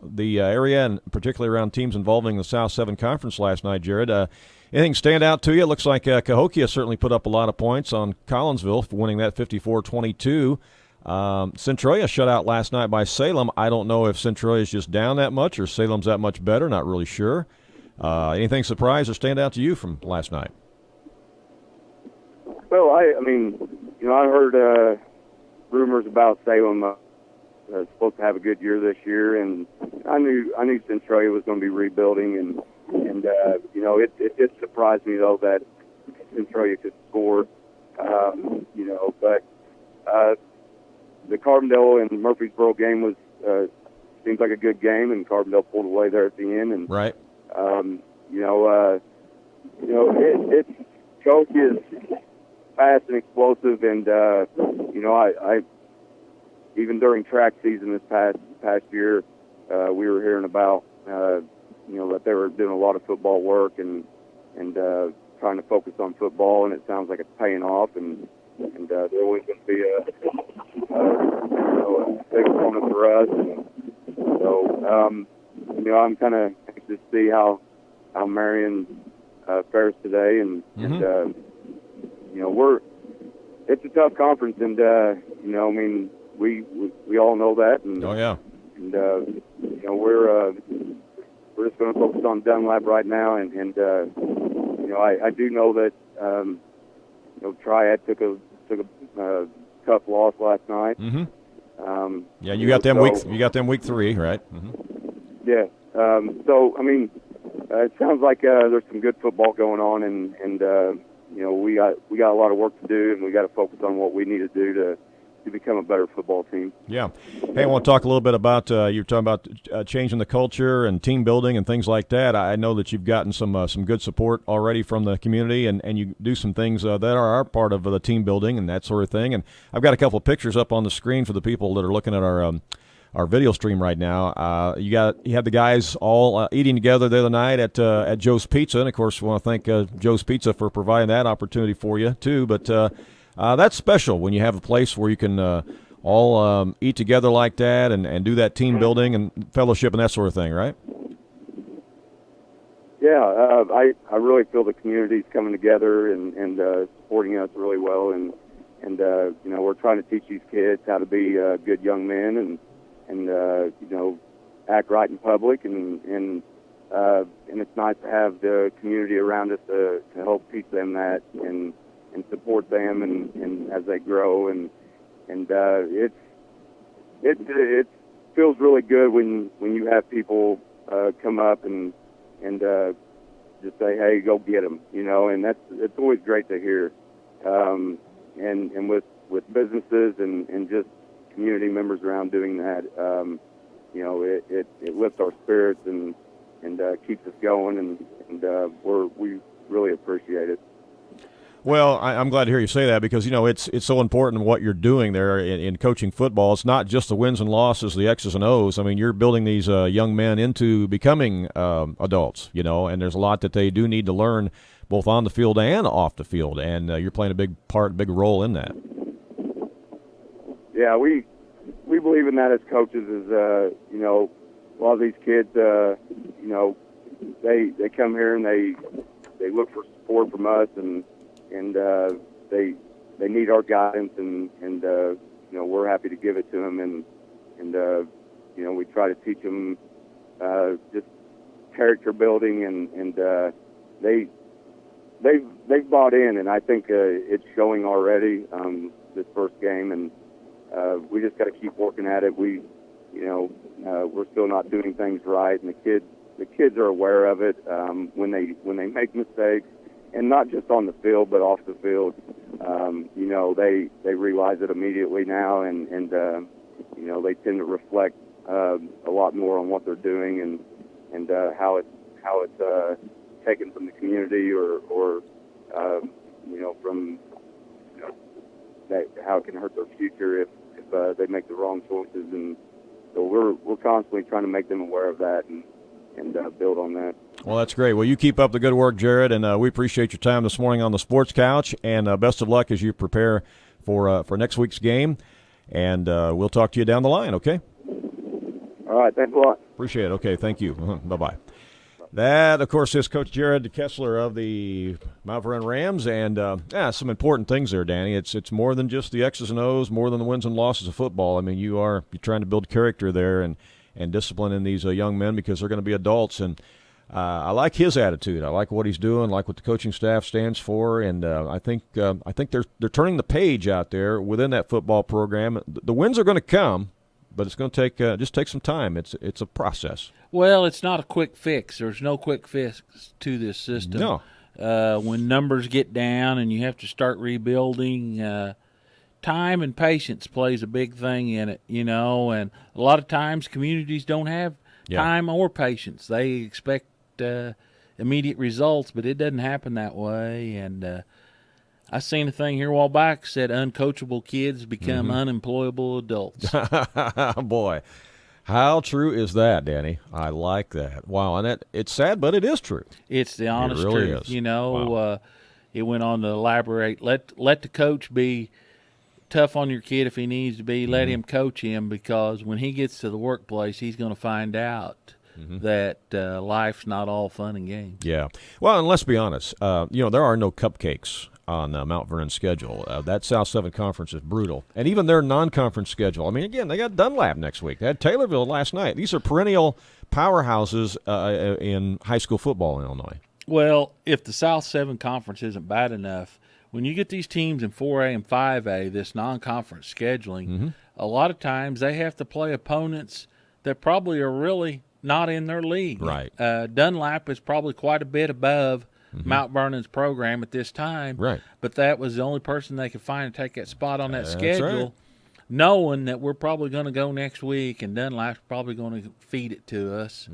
the area, and particularly around teams involving the South 7 Conference last night, Jared, anything stand out to you? It looks like Cahokia certainly put up a lot of points on Collinsville for winning that 54-22. Centralia shut out last night by Salem. I don't know if Centralia is just down that much or Salem's that much better. Not really sure. Anything surprise or stand out to you from last night? Well, I heard rumors about Salem supposed to have a good year this year, and I knew Centralia was going to be rebuilding, and it did surprise me though that Centralia could score, but the Carbondale and Murfreesboro game was seems like a good game, and Carbondale pulled away there at the end, and right. It's Coach is fast and explosive, and I even during track season this past year, we were hearing about that they were doing a lot of football work and trying to focus on football, and it sounds like it's paying off, and they're always going to be a big opponent for us, and so I'm kind of anxious to see how Marion fares today, and it's a tough conference, and we all know that, and oh yeah, and we're just going to focus on Dunlap right now, and I do know that Triad took a tough loss last night. Mm-hmm. Yeah, you got them week 3, right? Mm-hmm. Yeah. So it sounds like there's some good football going on, and we got a lot of work to do, and we got to focus on what we need to do to become a better football team. Yeah. Hey, I want to talk a little bit about you were talking about changing the culture and team building and things like that. I know that you've gotten some good support already from the community, and you do some things that are part of the team building and that sort of thing. And I've got a couple of pictures up on the screen for the people that are looking at our video stream right now. You had the guys all eating together the other night at Joe's Pizza, and of course we want to thank Joe's Pizza for providing that opportunity for you too. But that's special when you have a place where you can all eat together like that and do that team building and fellowship and that sort of thing, right? Yeah, I really feel the community's coming together and supporting us really well, and we're trying to teach these kids how to be good young men and act right in public, and it's nice to have the community around us to help teach them that and support them and as they grow, and it feels really good when you have people come up and just say, hey, go get them, and it's always great to hear, and with businesses and just community members around doing that, it lifts our spirits and keeps us going, and we really appreciate it. Well, I'm glad to hear you say that because, it's so important what you're doing there in coaching football. It's not just the wins and losses, the X's and O's. I mean, you're building these young men into becoming adults, and there's a lot that they do need to learn both on the field and off the field, and you're playing a big role in that. Yeah, we believe in that as coaches. Is a lot of these kids, they come here and they look for support from us, and they need our guidance, and we're happy to give it to them, and we try to teach them just character building, and they've bought in, and I think it's showing already this first game, and we just got to keep working at it. We're still not doing things right, and the kids are aware of it when they make mistakes, and not just on the field but off the field. They realize it immediately now, and they tend to reflect a lot more on what they're doing and how it's taken from the community or from how it can hurt their future if they make the wrong choices, and so we're constantly trying to make them aware of that and build on that. Well, that's great. Well, you keep up the good work, Jared, and we appreciate your time this morning on the Sports Couch, and best of luck as you prepare for next week's game, and we'll talk to you down the line, okay? All right, thanks a lot. Appreciate it. Okay, thank you. Bye-bye. That, of course, is Coach Jared Kessler of the Mount Vernon Rams, and some important things there, Danny. It's more than just the X's and O's, more than the wins and losses of football. I mean, you're trying to build character there and discipline in these young men because they're going to be adults. And I like his attitude. I like what he's doing, like what the coaching staff stands for, and I think they're turning the page out there within that football program. The wins are going to come, but it's going to take some time. It's a process. Well, it's not a quick fix. There's no quick fix to this system. No. When numbers get down and you have to start rebuilding, time and patience plays a big thing in it, and a lot of times communities don't have time or patience. They expect immediate results, but it doesn't happen that way. And I seen a thing here a while back said uncoachable kids become unemployable adults. Boy, how true is that, Danny? I like that. Wow, and it's sad, but it is true. It's the honest really truth. Is. Wow. It went on to elaborate. Let the coach be tough on your kid if he needs to be. Let him coach him, because when he gets to the workplace, he's going to find out that life's not all fun and games. Yeah. Well, and let's be honest. There are no cupcakes on Mount Vernon's schedule. That South 7 conference is brutal. And even their non-conference schedule. I mean, again, they got Dunlap next week. They had Taylorville last night. These are perennial powerhouses in high school football in Illinois. Well, if the South 7 conference isn't bad enough, when you get these teams in 4A and 5A, this non-conference scheduling, a lot of times they have to play opponents that probably are really not in their league. Right. Dunlap is probably quite a bit above Mount Vernon's program at this time. Right. But that was the only person they could find to take that spot on that That's schedule, right. knowing that we're probably going to go next week and Dunlap's probably going to feed it to us.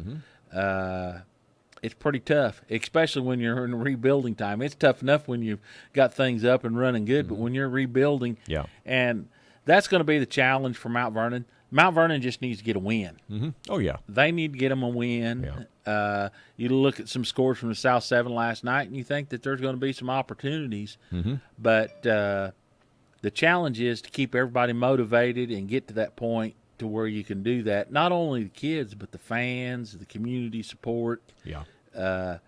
It's pretty tough, especially when you're in rebuilding time. It's tough enough when you've got things up and running good, but when you're rebuilding, and that's going to be the challenge for Mount Vernon. Mount Vernon just needs to get a win. Oh, yeah. They need to get them a win. You look at some scores from the South 7 last night, and you think that there's going to be some opportunities. But the challenge is to keep everybody motivated and get to that point to where you can do that. Not only the kids, but the fans, the community support.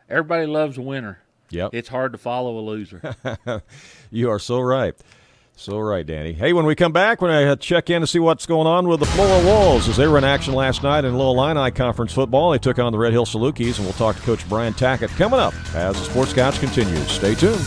Everybody loves a winner. It's hard to follow a loser. You are so right. So right, Danny. Hey, when we come back, we're going to check in to see what's going on with the Flora Wolves as they were in action last night in Little Illini Conference football. They took on the Red Hill Salukis, and we'll talk to Coach Brian Tackett coming up as the Sports Couch continues. Stay tuned.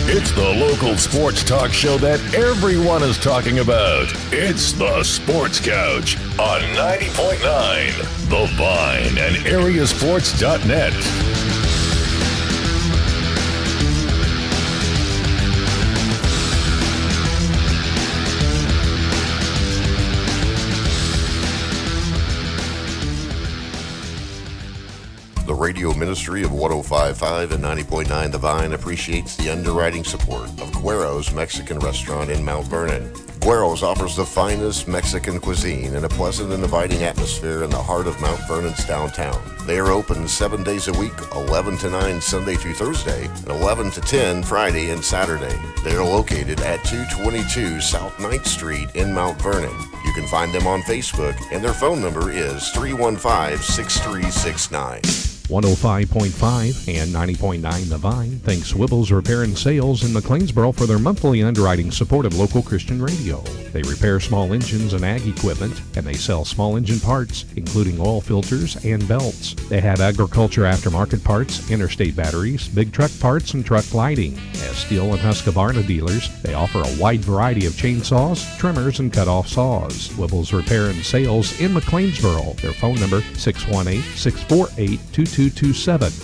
It's the local sports talk show that everyone is talking about. It's the Sports Couch on 90.9 The Vine and AreaSports.net. The radio ministry of 105.5 and 90.9 The Vine appreciates the underwriting support of Guero's Mexican Restaurant in Mount Vernon. Guero's offers the finest Mexican cuisine in a pleasant and inviting atmosphere in the heart of Mount Vernon's downtown. They are open 7 days a week, 11 to 9 Sunday through Thursday, and 11 to 10 Friday and Saturday. They are located at 222 South 9th Street in Mount Vernon. You can find them on Facebook, and their phone number is 315-6369. 105.5 and 90.9 The Vine thanks Wibbles Repair and Sales in McLeansboro for their monthly underwriting support of local Christian radio. They repair small engines and ag equipment, and they sell small engine parts, including oil filters and belts. They have agriculture aftermarket parts, interstate batteries, big truck parts, and truck lighting. As Steel and Husqvarna dealers, they offer a wide variety of chainsaws, trimmers, and cut-off saws. Wibbles Repair and Sales in McLeansboro. Their phone number 618-648-2227.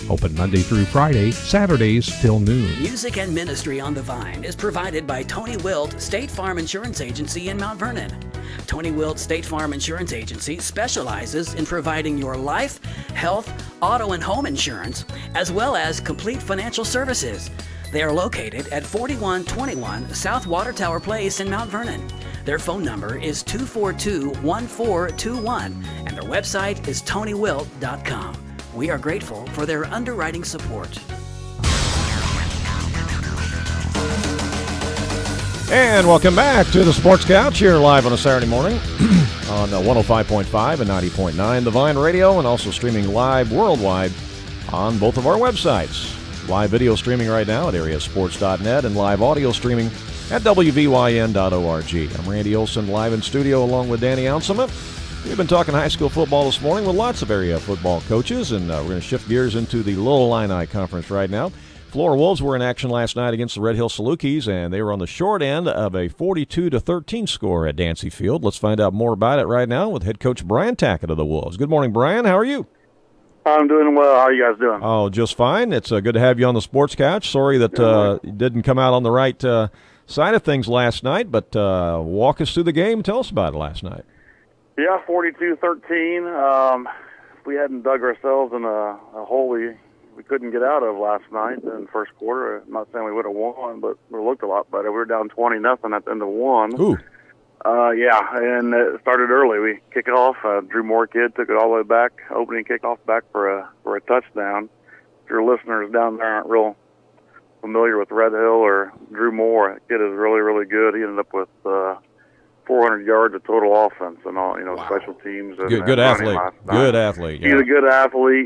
Open Monday through Friday, Saturdays till noon. Music and ministry on the Vine is provided by Tony Wilt State Farm Insurance Agency in Mount Vernon. Tony Wilt State Farm Insurance Agency specializes in providing your life, health, auto, and home insurance, as well as complete financial services. They are located at 4121 South Water Tower Place in Mount Vernon. Their phone number is 242-1421, and their website is tonywilt.com. We are grateful for their underwriting support. And welcome back to the Sports Couch here live on a Saturday morning on 105.5 and 90.9 The Vine Radio, and also streaming live worldwide on both of our websites. Live video streaming right now at AreaSports.net and live audio streaming at WVYN.org. I'm Randy Olson, live in studio along with Danny Anselment. We've been talking high school football this morning with lots of area football coaches, and we're going to shift gears into the Little Illini Conference right now. Flora Wolves were in action last night against the Red Hill Salukis, and they were on the short end of a 42-13 score at Dancy Field. Let's find out more about it right now with head coach Brian Tackett of the Wolves. Good morning, Brian. How are you? I'm doing well. How are you guys doing? Oh, just fine. It's good to have you on the Sports Couch. Sorry that you didn't come out on the right side of things last night, but walk us through the game. Tell us about it last night. Yeah, 42-13. We hadn't dug ourselves in a hole we couldn't get out of last night in the first quarter. I'm not saying we would have won, but we looked a lot better. We were down 20-0 at the end of one. Ooh. Yeah, and it started early. We kick it off. Drew Moore kid took it all the way back, opening kickoff back for a touchdown. If your listeners down there aren't real familiar with Red Hill or Drew Moore, that kid is really, really good. He ended up with 400 yards of total offense and all, wow. Special teams. And, good athlete. Good athlete. Yeah. He's a good athlete.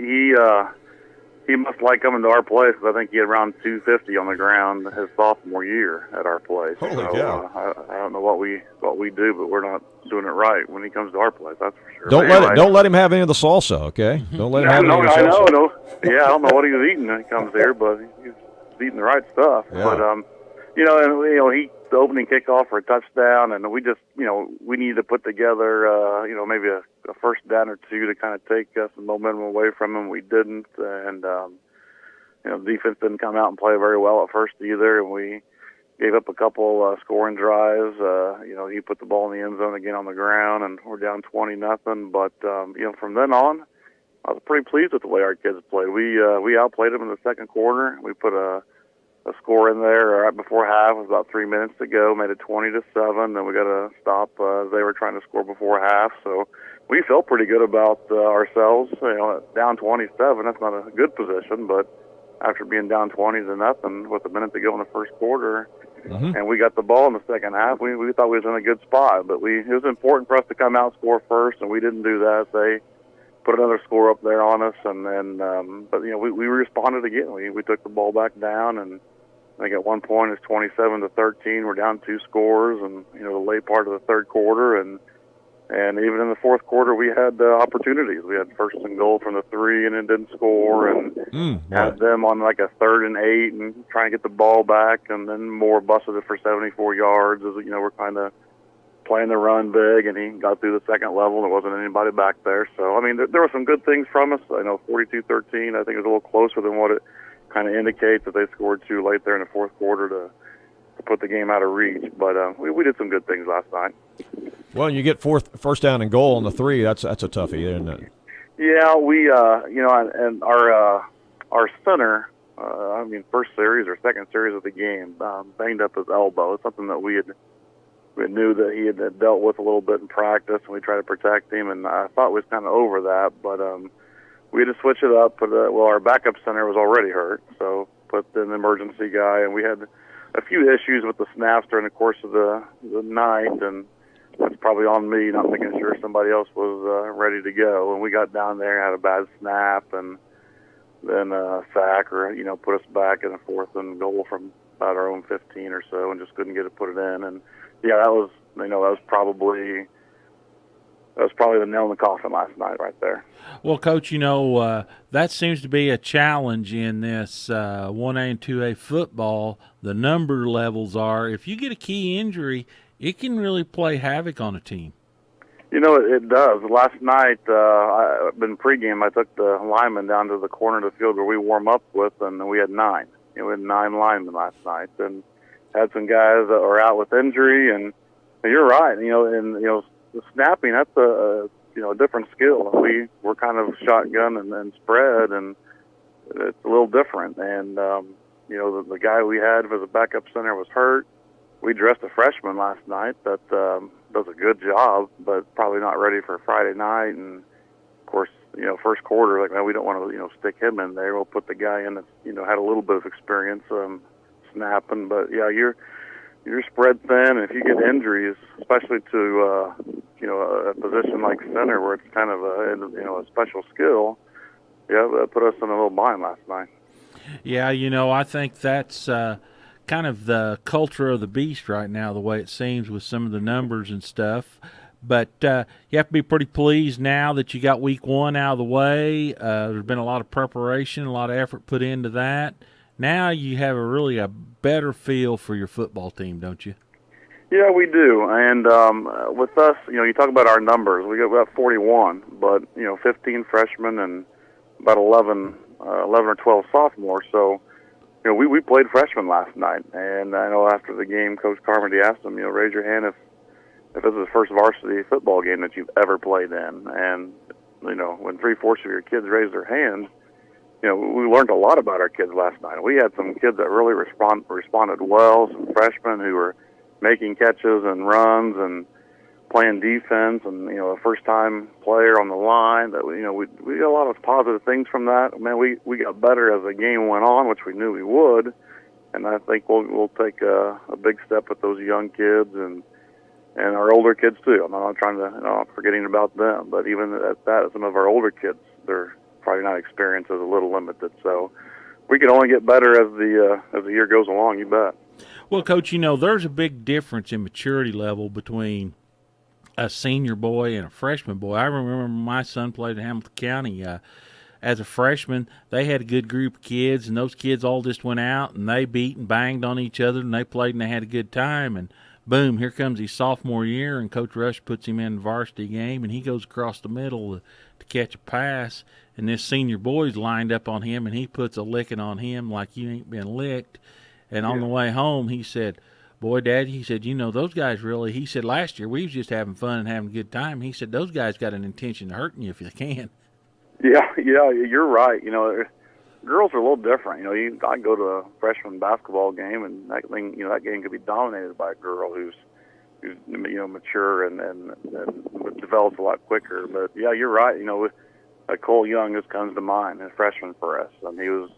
He must like coming to our place because I think he had around 250 on the ground his sophomore year at our place. Holy cow. I don't know what we do, but we're not doing it right when he comes to our place. That's for sure. Don't let him have any of the salsa, okay? Don't let him have any of the salsa. I know. Yeah, I don't know what he was eating when he comes here, but he's eating the right stuff. Yeah. But the opening kickoff for a touchdown, and we just, we needed to put together, maybe a first down or two to kind of take some momentum away from them. We didn't, and the defense didn't come out and play very well at first either, and we gave up a couple scoring drives. He put the ball in the end zone again on the ground, and we're down 20-0. But from then on, I was pretty pleased with the way our kids played. We outplayed them in the second quarter. We put a score in there right before half. It was about 3 minutes to go. Made it 20-7. Then we got to stop as they were trying to score before half. So we felt pretty good about ourselves. Down 27. That's not a good position, but after being down 20-0 with a minute to go in the first quarter, and we got the ball in the second half, we thought we was in a good spot. But it was important for us to come out and score first, and we didn't do that. They put another score up there on us, and then we responded again. We took the ball back down, and I think at one point it's 27-13. We're down 2 scores, and the late part of the third quarter, and even in the fourth quarter we had opportunities. We had first and goal from the 3, and it didn't score, and had them on like a 3rd and 8, and trying to get the ball back, and then Moore busted it for 74 yards. As we're kind of playing the run big, and he got through the second level, and there wasn't anybody back there. So, I mean, there were some good things from us. 42-13, I think it was a little closer than what it kind of indicates, that they scored too late there in the fourth quarter to put the game out of reach. But we did some good things last night. Well, you get first down and goal on the 3. That's a toughie, isn't it? Yeah, we and our center, first series or second series of the game, banged up his elbow. It's something that we knew that he had dealt with a little bit in practice, and we tried to protect him, and I thought we was kind of over that, but we had to switch it up. But our backup center was already hurt, so put in the emergency guy, and we had a few issues with the snaps during the course of the night, and that's probably on me, not making sure somebody else was ready to go. And we got down there and had a bad snap, and then a sack, or put us back in a 4th and goal from about our own 15 or so, and just couldn't get it put it in. And yeah, that was probably the nail in the coffin last night right there. Well, Coach, that seems to be a challenge in this 1A and 2A football. The number levels are, if you get a key injury, it can really play havoc on a team. It does. Last night, in pregame, I took the linemen down to the corner of the field where we warm up with, and we had 9. We had 9 linemen last night, and had some guys that were out with injury. And you're right. The snapping, that's a different skill. We're kind of shotgun and spread, and it's a little different. And the guy we had as a backup center was hurt. We dressed a freshman last night that does a good job, but probably not ready for Friday night. And of course, first quarter, we don't want to stick him in there. We'll put the guy in that had a little bit of experience snapping. But yeah, you're spread thin, and if you get injuries, especially to a position like center where it's kind of a special skill, that put us in a little bind last night. Yeah, I think that's kind of the culture of the beast right now, the way it seems with some of the numbers and stuff. But you have to be pretty pleased now that you got week 1 out of the way. There's been a lot of preparation, a lot of effort put into that. Now you have a better feel for your football team, don't you? Yeah, we do. And with us, you talk about our numbers. We got about 41, but 15 freshmen and about 11 or 12 sophomores. So we played freshmen last night, and I know after the game, Coach Carmody asked them, raise your hand if this is the first varsity football game that you've ever played in. And when 3/4 of your kids raise their hands, we learned a lot about our kids last night. We had some kids that really responded well, some freshmen who were making catches and runs and playing defense, and a first-time player on the line. That we got a lot of positive things from that. Man, we got better as the game went on, which we knew we would, and I think we'll take a big step with those young kids and our older kids too. I'm not trying to, I'm not forgetting about them, but even at that, some of our older kids, they're probably not experienced, is a little limited. So we can only get better as the year goes along. You bet. Well, Coach, there's a big difference in maturity level between a senior boy and a freshman boy. I remember my son played in Hamilton County as a freshman, they had a good group of kids, and those kids all just went out and they beat and banged on each other, and they played and they had a good time. And boom, here comes his sophomore year, and Coach Rush puts him in the varsity game, and he goes across the middle to catch a pass, and this senior boy's lined up on him, and he puts a licking on him like you ain't been licked. And on the way home, he said, boy, Dad, he said, those guys really, he said, last year we was just having fun and having a good time. He said, those guys got an intention of hurting you if they can. Yeah, you're right. Girls are a little different. I go to a freshman basketball game, and that game could be dominated by a girl who's mature and develops a lot quicker. But yeah, you're right. Cole Young just comes to mind, a freshman for us, and he was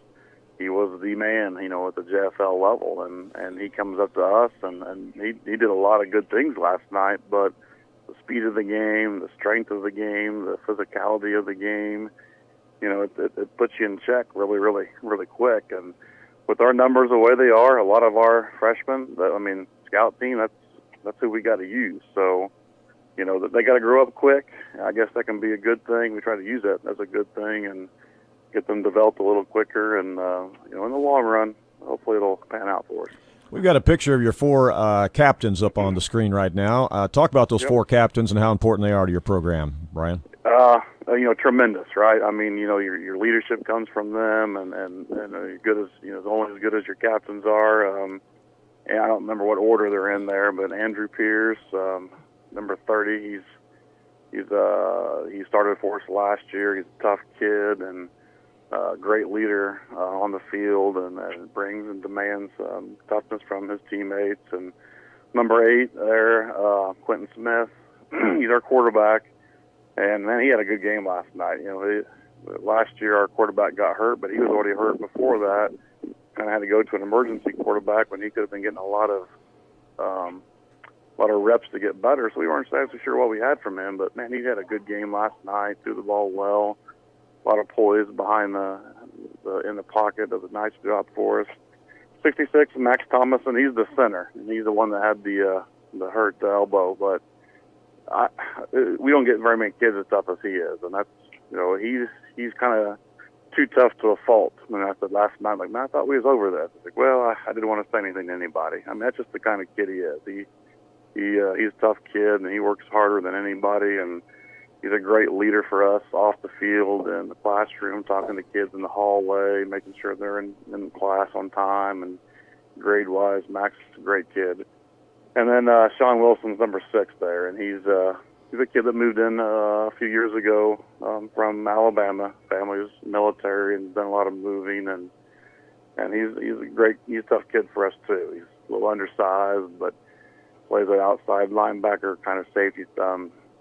the man, at the JFL level, and he comes up to us, and he did a lot of good things last night, but the speed of the game, the strength of the game, the physicality of the game, it puts you in check really, really, really quick. And with our numbers the way they are, a lot of our freshmen, scout team, that's who we got to use. So, that they got to grow up quick. I guess that can be a good thing. We try to use that as a good thing and get them developed a little quicker. And, in the long run, hopefully it'll pan out for us. We've got a picture of your 4 captains up on the screen right now. Talk about those 4 captains and how important they are to your program, Brian. Tremendous, right? Your leadership comes from them, and good as only as good as your captains are. And I don't remember what order they're in there, but Andrew Pierce, number 30, he started for us last year. He's a tough kid and great leader on the field, and brings and demands toughness from his teammates. And number 8 there, Quentin Smith, he's our quarterback. And, man, he had a good game last night. Last year our quarterback got hurt, but he was already hurt before that. Kind of had to go to an emergency quarterback when he could have been getting a lot of reps to get better. So we weren't exactly sure what we had from him. But, man, he had a good game last night, threw the ball well. A lot of poise behind in the pocket. Does a nice job for us. 66, Max Thomason, he's the center. And he's the one that had the hurt elbow. But we don't get very many kids as tough as he is, and that's he's kind of too tough to a fault. I said last night, I thought we was over this. Well, I didn't want to say anything to anybody. That's just the kind of kid he is. He's a tough kid, and he works harder than anybody, and he's a great leader for us off the field and the classroom, talking to kids in the hallway, making sure they're in class on time and grade wise. Max is a great kid. And then Sean Wilson's number 6 there, and he's a kid that moved in a few years ago from Alabama. Family's military and done a lot of moving, and he's a tough kid for us too. He's a little undersized, but plays an outside linebacker kind of safety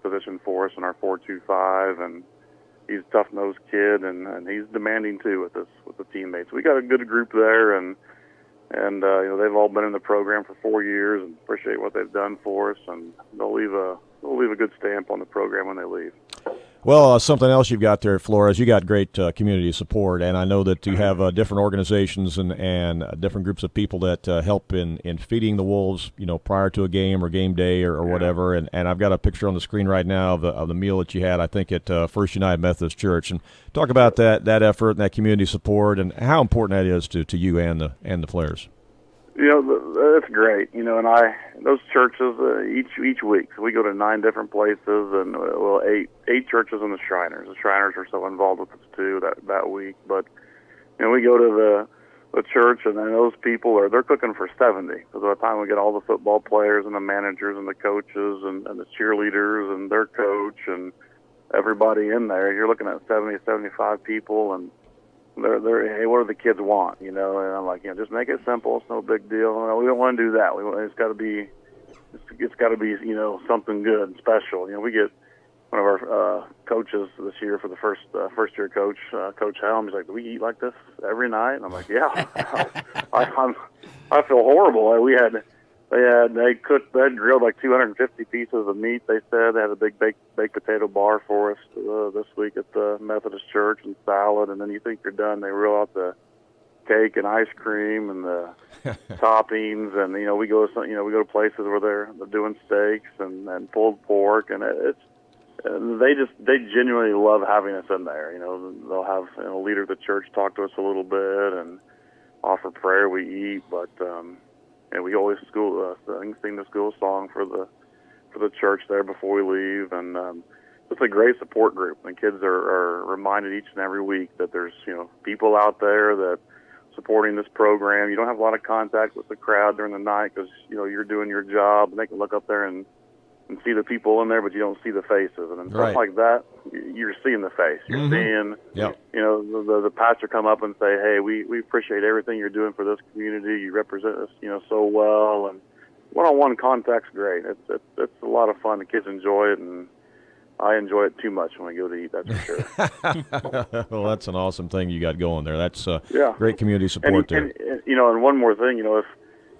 position for us in our 4-2-5, and he's a tough-nosed kid, and he's demanding too with the teammates. We got a good group there, and they've all been in the program for 4 years and appreciate what they've done for us, and they'll leave a good stamp on the program when they leave. Well, something else you've got there at Flora is you got great community support, and I know that you have different organizations and different groups of people that help in feeding the wolves, prior to a game or game day or whatever. And I've got a picture on the screen right now of the meal that you had, I think, at First United Methodist Church. And talk about that effort and that community support and how important that is to you and the players. That's great. And those churches each week. So we go to 9 different places, and 8 churches in the Shriners. The Shriners are so involved with us too that week. But we go to the church, and then those people they're cooking for 70. So by the time we get all the football players and the managers and the coaches and the cheerleaders and their coach and everybody in there, you're looking at 70, 75 people, and hey, what do the kids want? And I'm like, just make it simple. It's no big deal. We don't want to do that. It's got to be something good and special. We get one of our coaches this year for the first year coach, Coach Helm. He's like, do we eat like this every night? And I'm like, yeah. I feel horrible. They grilled like 250 pieces of meat. They said they had a big baked potato bar for us this week at the Methodist Church, and salad. And then you think you're done, they roll out the cake and ice cream and the toppings. And we go to places where they're doing steaks and pulled pork, and they genuinely love having us in there. You know, they'll have a leader of the church talk to us a little bit and offer prayer. We eat, but and we always sing the school song for the church there before we leave, and it's a great support group. And kids are reminded each and every week that there's people out there that supporting this program. You don't have a lot of contact with the crowd during the night because you're doing your job, and they can look up there and see the people in there, but you don't see the faces. And stuff like that, you're seeing the face. You're seeing, the pastor come up and say, "Hey, we appreciate everything you're doing for this community. You represent us, so well." And one-on-one contact's great. It's a lot of fun. The kids enjoy it, and I enjoy it too much when we go to eat, that's for sure. Well, that's an awesome thing you got going there. That's great community support there. And one more thing, if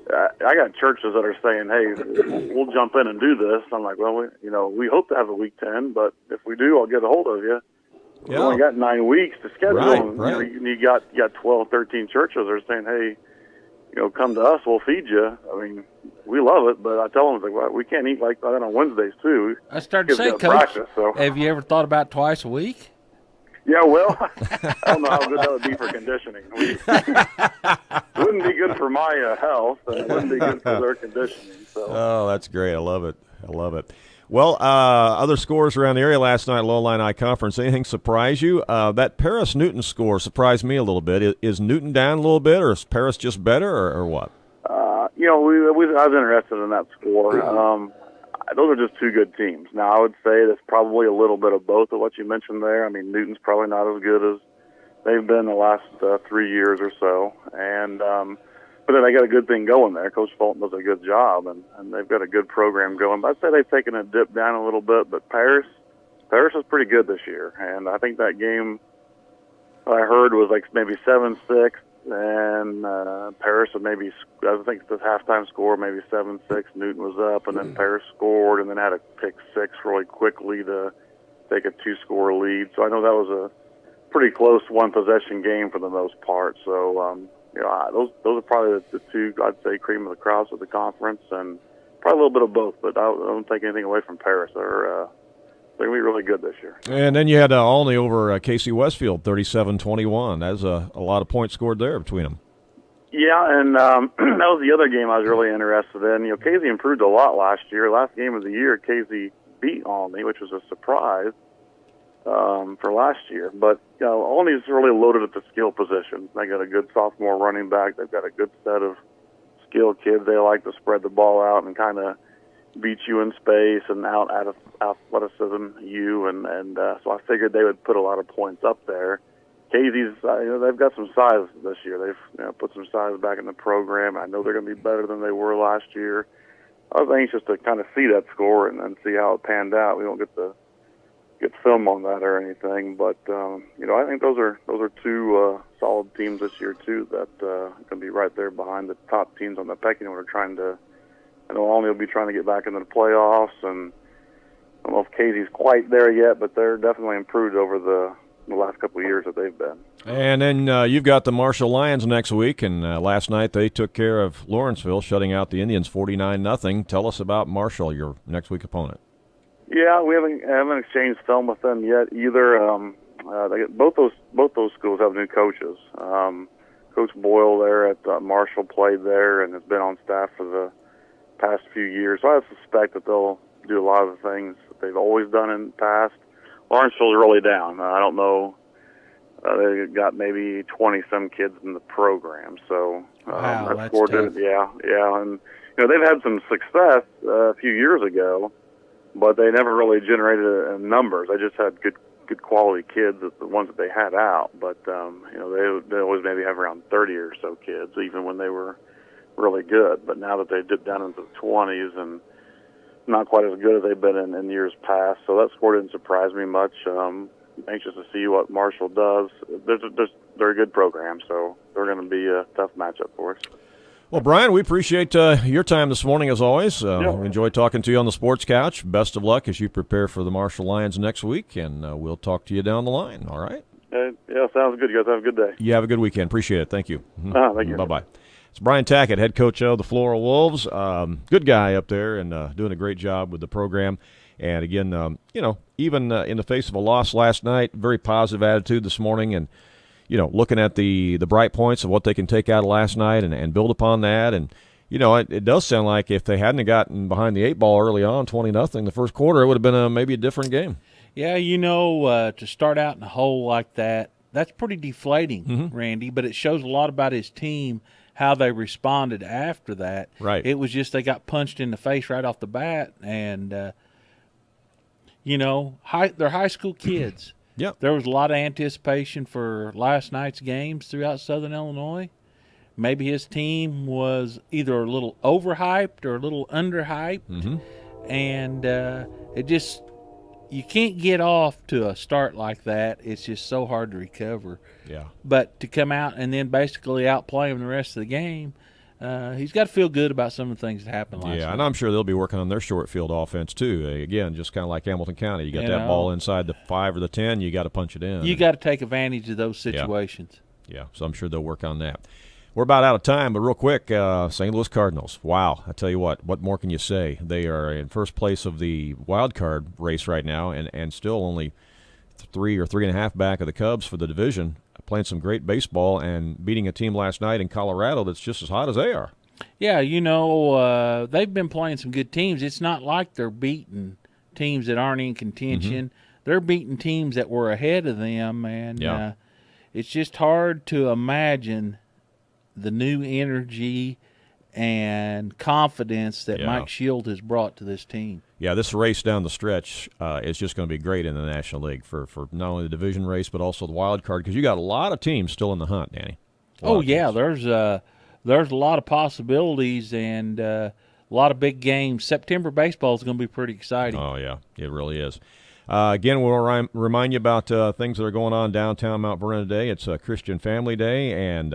I got churches that are saying, "Hey, we'll jump in and do this." I'm like, "Well, we hope to have a week 10, but if we do, I'll get a hold of you." We've only got 9 weeks to schedule. Right. You got 12, 13 churches that are saying, "Hey, come to us, we'll feed you." I mean, we love it, but I tell them, well, we can't eat like that on Wednesdays too. I started to say, Coach, have you ever thought about twice a week? Yeah, well, I don't know how good that would be for conditioning. It wouldn't be good for my health, and it wouldn't be good for their conditioning. So. Oh, that's great. I love it. Well, other scores around the area last night, Low Line I Conference. Anything surprise you? That Paris-Newton score surprised me a little bit. Is Newton down a little bit, or is Paris just better, or what? I was interested in that score. Those are just two good teams. Now, I would say that's probably a little bit of both of what you mentioned there. I mean, Newton's probably not as good as they've been the last 3 years or so. And but then they got a good thing going there. Coach Fulton does a good job, and they've got a good program going. But I'd say they've taken a dip down a little bit. But Paris is pretty good this year. And I think that game I heard was like maybe 7-6. And Paris would maybe, I think the halftime score, maybe 7-6. Newton was up, and then Paris scored, and then had a pick six really quickly to take a 2-score lead. So I know that was a pretty close one-possession game for the most part. So, those are probably the two, I'd say, cream of the crops of the conference, and probably a little bit of both, but I don't take anything away from Paris. They're going to be really good this year. And then you had Olney over Casey Westfield, 37-21. That's a lot of points scored there between them. Yeah, and that was the other game I was really interested in. Casey improved a lot last year. Last game of the year, Casey beat Olney, which was a surprise for last year. But Olney's really loaded at the skill position. They got a good sophomore running back. They've got a good set of skilled kids. They like to spread the ball out and kind of beat you in space and out athleticism so I figured they would put a lot of points up there. Casey's they've got some size this year. They've put some size back in the program. I know they're going to be better than they were last year. I was anxious to kind of see that score and see how it panned out. We don't get film on that or anything, but I think those are two solid teams this year too that can be right there behind the top teams on the pecking order I know Olney will be trying to get back into the playoffs, and I don't know if Casey's quite there yet, but they're definitely improved over the last couple of years that they've been. And then you've got the Marshall Lions next week, and last night they took care of Lawrenceville, shutting out the Indians 49-0. Tell us about Marshall, your next week opponent. Yeah, we haven't exchanged film with them yet either. Both those schools have new coaches. Coach Boyle there at Marshall played there and has been on staff for the past few years, so I suspect that they'll do a lot of the things that they've always done in the past. Lawrenceville's really down. I don't know. They've got maybe 20-some kids in the program, so wow, that's tough. And they've had some success a few years ago, but they never really generated numbers. They just had good quality kids, the ones that they had out. But they always maybe have around 30 or so kids, even when they were really good. But now that they dipped down into the 20s and not quite as good as they've been in years past, so that score didn't surprise me much. Anxious to see what Marshall does. They're a good program, so they're going to be a tough matchup for us. Well, Brian, we appreciate your time this morning as always. We enjoyed talking to you on the Sports Couch. Best of luck as you prepare for the Marshall Lions next week, and we'll talk to you down the line, all right? Yeah, sounds good. You guys have a good day. You have a good weekend. Appreciate it. Thank you. Thank you. Bye-bye. It's Brian Tackett, head coach of the Flora Wolves. Good guy up there and doing a great job with the program. And again, even in the face of a loss last night, very positive attitude this morning, and looking at the bright points of what they can take out of last night and build upon that. And it does sound like if they hadn't gotten behind the 8 ball early on, 20-0, the first quarter, it would have been maybe a different game. Yeah, to start out in a hole like that, that's pretty deflating, Randy. But it shows a lot about his team, how they responded after that. Right. It was just they got punched in the face right off the bat, and they're high school kids. Yep. There was a lot of anticipation for last night's games throughout Southern Illinois. Maybe his team was either a little overhyped or a little underhyped, and you can't get off to a start like that. It's just so hard to recover. Yeah. But to come out and then basically outplay him the rest of the game, he's got to feel good about some of the things that happened last night. Yeah, and I'm sure they'll be working on their short field offense too. Again, just kind of like Hamilton County. You got that ball inside the 5 or the 10, you got to punch it in. You got to take advantage of those situations. Yeah, so I'm sure they'll work on that. We're about out of time, but real quick, St. Louis Cardinals. Wow, I tell you what more can you say? They are in first place of the wild card race right now, and still only 3 or 3.5 back of the Cubs for the division, playing some great baseball and beating a team last night in Colorado that's just as hot as they are. Yeah, they've been playing some good teams. It's not like they're beating teams that aren't in contention. They're beating teams that were ahead of them, and it's just hard to imagine the new energy and confidence that Mike Shield has brought to this team. Yeah, this race down the stretch is just going to be great in the National League for not only the division race but also the wild card, because you got a lot of teams still in the hunt, Danny. There's a lot of possibilities and a lot of big games. September baseball is going to be pretty exciting. Oh, yeah, it really is. Again, we'll remind you about things that are going on downtown Mount Vernon today. It's Christian Family Day, and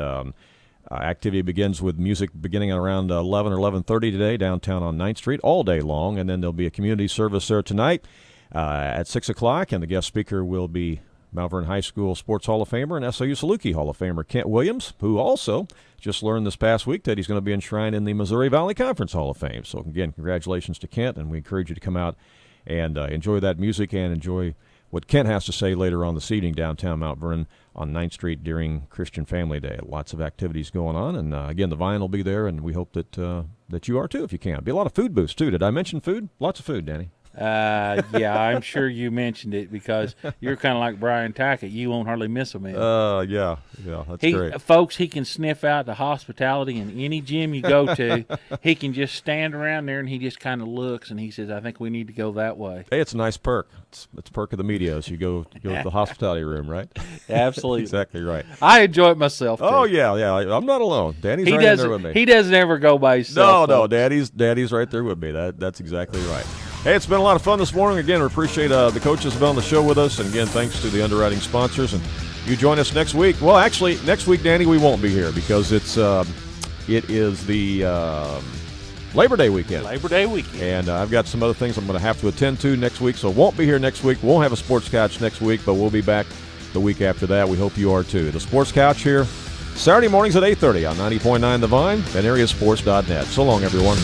activity begins with music beginning around 11 or 11:30 today downtown on 9th Street all day long, and then there'll be a community service there tonight at 6 o'clock, and the guest speaker will be Mount Vernon High School Sports Hall of Famer and SIU Saluki Hall of Famer Kent Williams, who also just learned this past week that he's going to be enshrined in the Missouri Valley Conference Hall of Fame. So, again, congratulations to Kent, and we encourage you to come out and enjoy that music and enjoy what Kent has to say later on this evening downtown Mount Vernon on 9th Street during Christian Family Day. Lots of activities going on, and again, the Vine will be there, and we hope that you are too if you can. Be a lot of food booths too. Did I mention food? Lots of food, Danny. Yeah, I'm sure you mentioned it because you're kind of like Brian Tackett. You won't hardly miss a meal. Yeah, that's great. Folks, he can sniff out the hospitality in any gym you go to. He can just stand around there and he just kind of looks and he says, I think we need to go that way. Hey, it's a nice perk. It's a perk of the media as you go to the hospitality room, right? Absolutely. Exactly right. I enjoy it myself, too. Oh, yeah. I'm not alone. Danny's right in there with me. He doesn't ever go by himself. No, Daddy's right there with me. That's exactly right. Hey, it's been a lot of fun this morning. Again, we appreciate the coaches have been on the show with us. And, again, thanks to the underwriting sponsors. And you join us next week. Well, actually, next week, Danny, we won't be here because it is the Labor Day weekend. Labor Day weekend. And I've got some other things I'm going to have to attend to next week, so won't be here next week. Won't have a Sports Couch next week, but we'll be back the week after that. We hope you are too. The Sports Couch here Saturday mornings at 8:30 on 90.9 The Vine and AreaSports.net. So long, everyone.